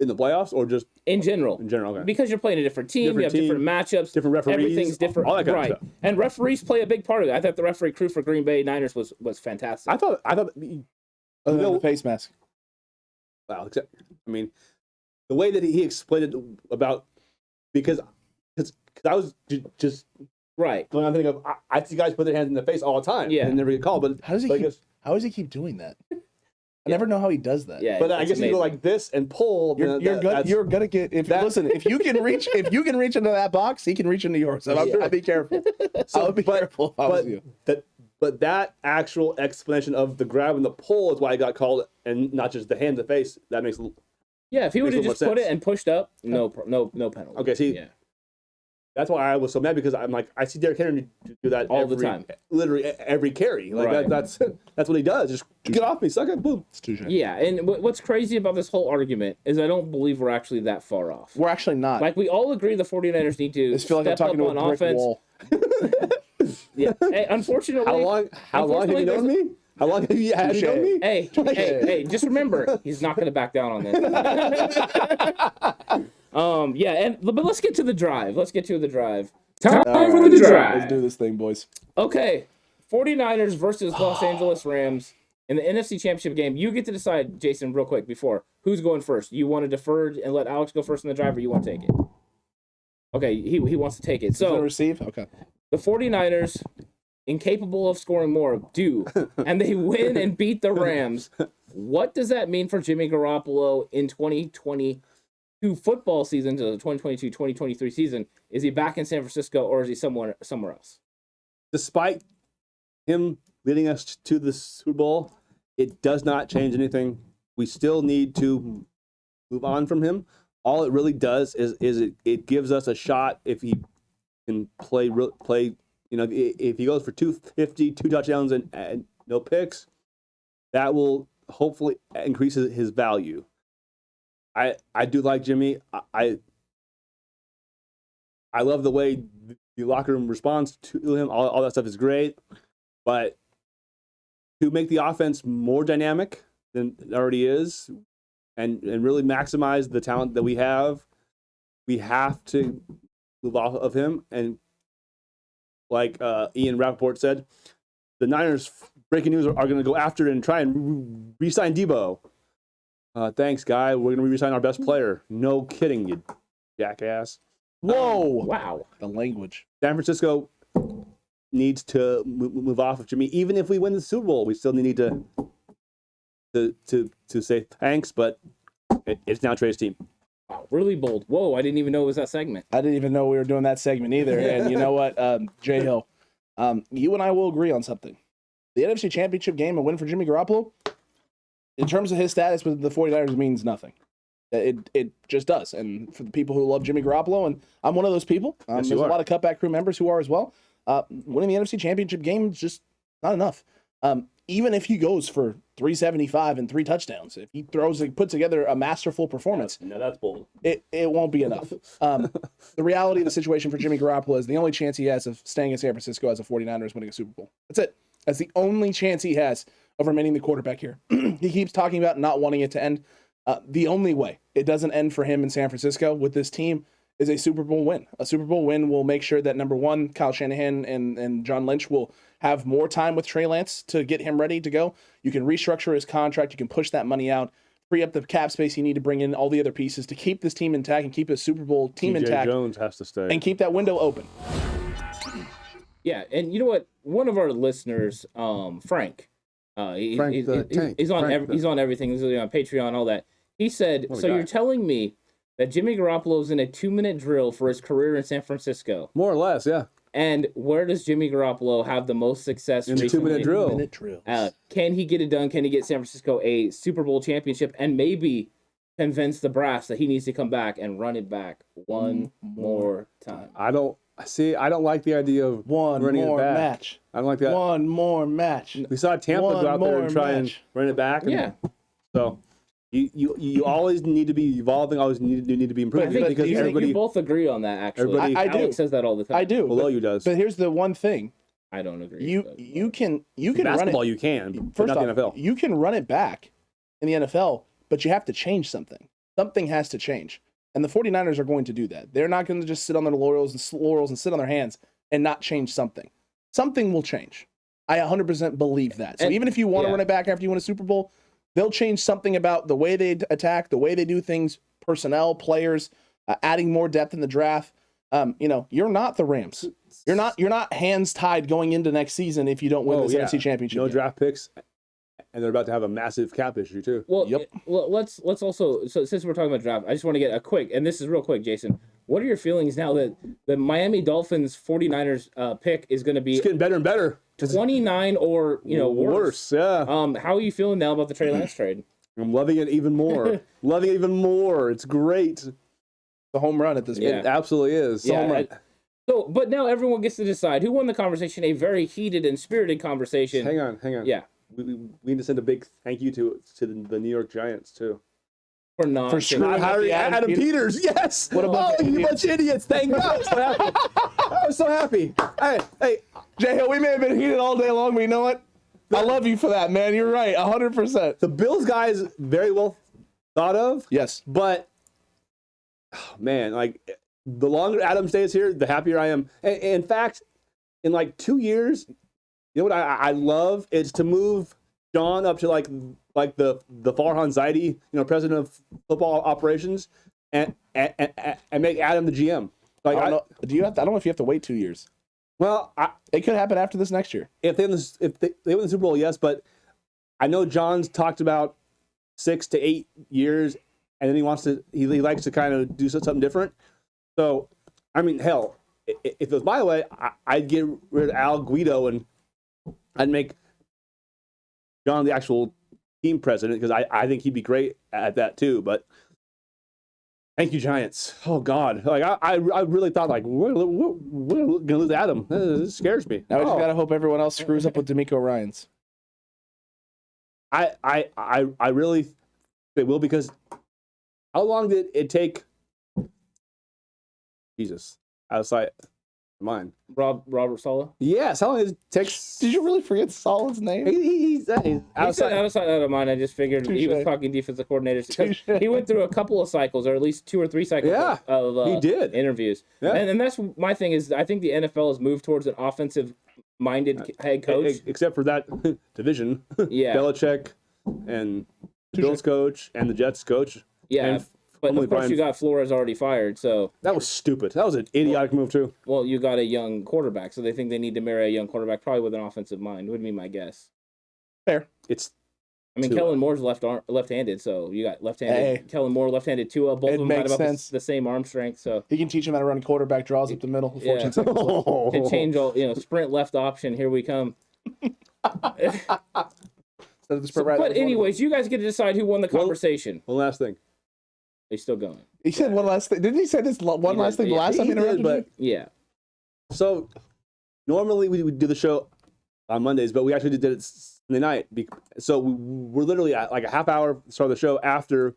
In the playoffs or just in general? In general, okay. Because you're playing a different team, you have different matchups, different referees, everything's different, all that kind right? of stuff. And referees play a big part of it. I thought the referee crew for Green Bay Niners was fantastic. I thought other than the face mask. Wow, the way that he explained it about because I was just right going on thinking of I see guys put their hands in the face all the time, and never get called. But how does he keep doing that? I never know how he does that. Yeah, but I guess you go like this and pull. You're gonna get if you can reach into that box, he can reach into yours. So I'd be careful. I would be careful if I was you. But that actual explanation of the grab and the pull is why he got called, and not just the hand in the face. That makes if he would have just put it and pushed up, no penalty. Okay, see. Yeah. That's why I was so mad because I'm like I see Derrick Henry do that all the time, literally every carry. Like that's what he does. Just get off me, suck it, boom. It's too short. Yeah, and what's crazy about this whole argument is I don't believe we're actually that far off. We're actually not. Like we all agree the 49ers need to feel like I'm talking to a brick offense. Wall. Yeah. Hey, unfortunately, how long have you known me? How long have you known me? Hey, just remember, he's not going to back down on this. But let's get to the drive. Time for the drive. Let's do this thing, boys. Okay, 49ers versus Los Angeles Rams in the NFC Championship game. You get to decide, Jason, real quick, before. Who's going first? You want to defer and let Alex go first in the drive, or you want to take it? Okay, he wants to take it. So receive. Okay. The 49ers, incapable of scoring more, do, and they win and beat the Rams. What does that mean for Jimmy Garoppolo in 2022 football season to the 2022-2023 season? Is he back in San Francisco or is he somewhere else? Despite him leading us to the Super Bowl, it does not change anything. We still need to move on from him. All it really does is it gives us a shot if he can play. You know, if he goes for 250, 2 touchdowns and no picks, that will hopefully increase his value. I do like Jimmy. I love the way the locker room responds to him. All that stuff is great, but to make the offense more dynamic than it already is, and really maximize the talent that we have to move off of him. And like Ian Rappaport said, the Niners, breaking news, are going to go after it and try and re-sign Debo. Thanks, guy. We're going to re-sign our best player. No kidding, you jackass. Whoa! Wow. The language. San Francisco needs to move off of Jimmy. Even if we win the Super Bowl, we still need to say thanks, but it's now Trey's team. Wow, really bold. Whoa, I didn't even know it was that segment. I didn't even know we were doing that segment either. And you know what, JHill, you and I will agree on something. The NFC Championship game and win for Jimmy Garoppolo, in terms of his status with the 49ers, means nothing. It just does. And for the people who love Jimmy Garoppolo, and I'm one of those people, Yes, there's a lot of Cutback crew members who are as well, winning the NFC Championship game is just not enough. Even if he goes for 375 and 3 touchdowns, if he puts together a masterful performance, No, that's bold. it won't be enough. The reality of the situation for Jimmy Garoppolo is the only chance he has of staying in San Francisco as a 49er is winning a Super Bowl. That's it. That's the only chance he has of remaining the quarterback here. He keeps talking about not wanting it to end. The only way it doesn't end for him in San Francisco with this team is a Super Bowl win. A Super Bowl win will make sure that, number one, Kyle Shanahan and John Lynch will have more time with Trey Lance to get him ready to go. You can restructure his contract. You can push that money out, free up the cap space you need to bring in all the other pieces to keep this team intact and keep a Super Bowl team intact. Jones has to stay. And keep that window open. Yeah, and you know what? One of our listeners, Frank, he's on everything. He's on Patreon, all that. He said, "So you're telling me that Jimmy Garoppolo's in a 2-minute drill for his career in San Francisco? More or less, yeah. And where does Jimmy Garoppolo have the most success In a 2-minute drill. 2-minute drills. Can he get it done? Can he get San Francisco a Super Bowl championship and maybe convince the brass that he needs to come back and run it back one more time?" I don't like the idea of running it back. Match. I don't like that. One more match. We saw Tampa go out there and try and run it back. Yeah. So you always need to be evolving. Always need to be improving. But because you both agree on that. Actually, I do. Alex says that all the time. I do. Below you does. But here's the one thing. I don't agree. You can basketball run it. you can. But First not off, the NFL. you can run it back in the NFL, but you have to change something. Something has to change. And the 49ers are going to do that. They're not going to just sit on their laurels and sit on their hands and not change something. Something will change. I 100% believe that. So even if you want to run it back after you win a Super Bowl, they'll change something about the way they attack, the way they do things, personnel, players, adding more depth in the draft. You're not the Rams. You're not hands tied going into next season if you don't win this NFC Championship. No draft picks, and they're about to have a massive cap issue too. Well, let's also, so since we're talking about draft, I just want to get a quick, and this is real quick, Jason. What are your feelings now that the Miami Dolphins 49ers pick is going to be It's getting better and better. 29 or worse? Yeah. How are you feeling now about the Trey Lance trade? I'm loving it even more. It's great. The home run at this point. It absolutely is. So, but now everyone gets to decide who won the conversation. A very heated and spirited conversation. Hang on. Yeah. We need to send a big thank you to the New York Giants too. For not hiring Adam Peters. Yes. What about you bunch of idiots? Thank God. I was so happy. Hey, JHill, we may have been heated all day long, but you know what? I love you for that, man. You're right, 100%. The Bills guy is very well thought of. Yes. But, man, like, the longer Adam stays here, the happier I am. And in fact, in like 2 years, you know what I love is to move John up to like the Farhan Zaidi, president of football operations, and make Adam the GM. Like, I don't know if you have to wait 2 years. Well, it could happen after this next year. If they win the Super Bowl, yes, but I know John's talked about 6 to 8 years, and then he likes to kind of do something different. So, I mean, hell, if it was my way, I'd get rid of Al Guido and I'd make John the actual team president, because I think he'd be great at that too. But thank you, Giants. Oh God, like I really thought like we're gonna lose Adam. This scares me. Now we just gotta hope everyone else screws up with D'Amico Ryans. I really think they will, because how long did it take? Jesus, outside mine. Robert Saleh? Yes, how long did it take? Did you really forget Saleh's name? He's outside. Outside out of mine. I just figured he was talking defensive coordinators, because he went through a couple of cycles, or at least 2 or 3 cycles of he did. interviews. Yeah. And that's my thing is, I think the NFL has moved towards an offensive-minded head coach. Except for that division. Yeah. Belichick and the Bills coach and the Jets coach. Yeah. And But of course, you got Flores already fired, so that was stupid. That was an idiotic move too. Well, you got a young quarterback, so they think they need to marry a young quarterback, probably with an offensive mind. Would be my guess. Fair. I mean, Kellen Moore's left-handed, so you got left-handed Kellen Moore, left-handed Tua. Both of them might have the same arm strength, so he can teach him how to run quarterback draws up the middle. 14 seconds left. Can change all, sprint left option. Here we come. But anyways, you guys get to decide who won the conversation. One last thing. Are you still going? He said one last thing. Didn't he say this last thing the last time he interrupted you? Yeah. So normally we would do the show on Mondays, but we actually did it Sunday night. So we're literally at like a half hour start of the show after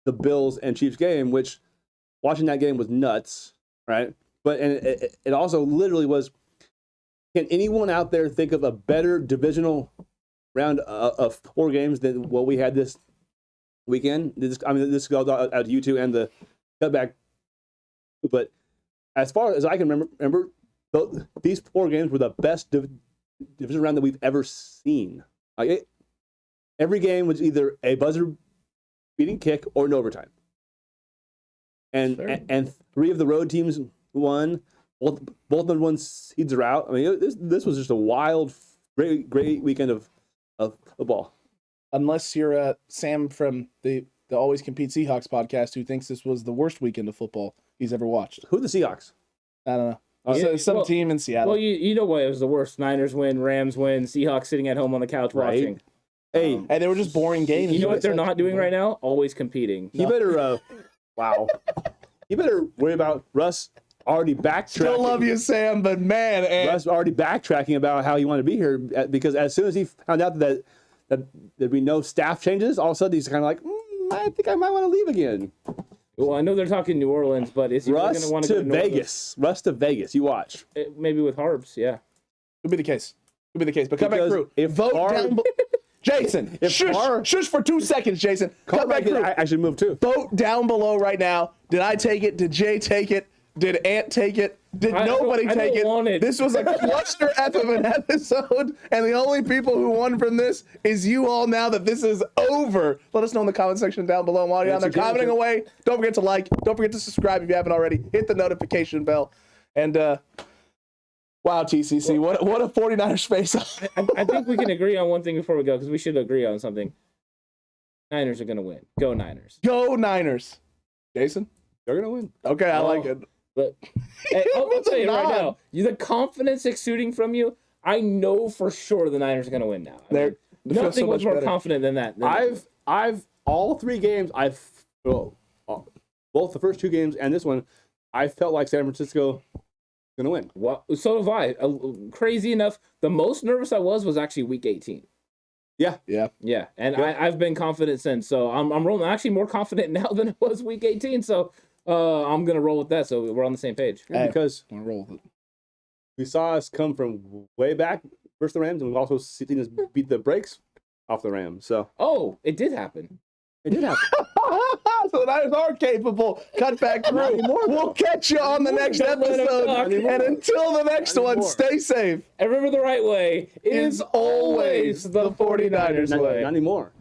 the Bills and Chiefs game, which watching that game was nuts, right? But it also literally was. Can anyone out there think of a better divisional round of 4 games than what we had this weekend? This goes out to you two and the cutback. But as far as I can remember, these 4 games were the best division round that we've ever seen. Every game was either a buzzer-beating kick or an overtime. And 3 of the road teams won. Both of the one seeds are out. I mean, this was just a wild, great weekend of football. Unless you're Sam from the Always Compete Seahawks podcast, who thinks this was the worst weekend of football he's ever watched. Who are the Seahawks? I don't know. Some team in Seattle. Well, you know what? It was the worst. Niners win, Rams win, Seahawks sitting at home on the couch watching. Hey, and they were just boring games. You know what they're not doing right now? Always competing. You better, wow. You better worry about Russ already backtracking. Still love you, Sam, but man, Russ already backtracking about how he wanted to be here, because as soon as he found out that there'd be no staff changes, all of a sudden he's kind of like, I think I might want to leave again. Well, I know they're talking New Orleans, but is he really going to want to go to Vegas? Russ to Vegas. You watch. Maybe with Harbs, yeah. Could be the case. But Cutback Crew, vote down. Jason, shush for 2 seconds, Jason. Cutback Crew. I actually moved too. Vote down below right now. Did I take it? Did Jay take it? Did Ant take it? Did nobody take it? This was a cluster F of an episode, and the only people who won from this is you all. Now that this is over, let us know in the comment section down below. While you're down there commenting away, don't forget to like, don't forget to subscribe if you haven't already. Hit the notification bell, and wow, TCC, what a 49ers face off. I think we can agree on one thing before we go, because we should agree on something. Niners are going to win. Go Niners. Go Niners. Jason, they're going to win. Okay, I like it. But hey, I'll tell you right now, the confidence exuding from you, I know for sure the Niners are going to win now. Nothing was more confident than that. I've all 3 games, both the first 2 games and this one, I felt like San Francisco was going to win. Well, so have I. Crazy enough, the most nervous I was actually week 18. Yeah. And I've been confident since. So I'm rolling. Actually more confident now than it was week 18. So I'm gonna roll with that. So we're on the same page. Yeah, because I'm gonna roll with it. We saw us come from way back versus the Rams, and we've also seen us beat the brakes off the Rams. So it did happen. It did happen. So the Niners are capable. Cutback Crew. We'll catch you on the next episode. And until the next one, stay safe. And remember, the right way is always the 49ers way. Not anymore.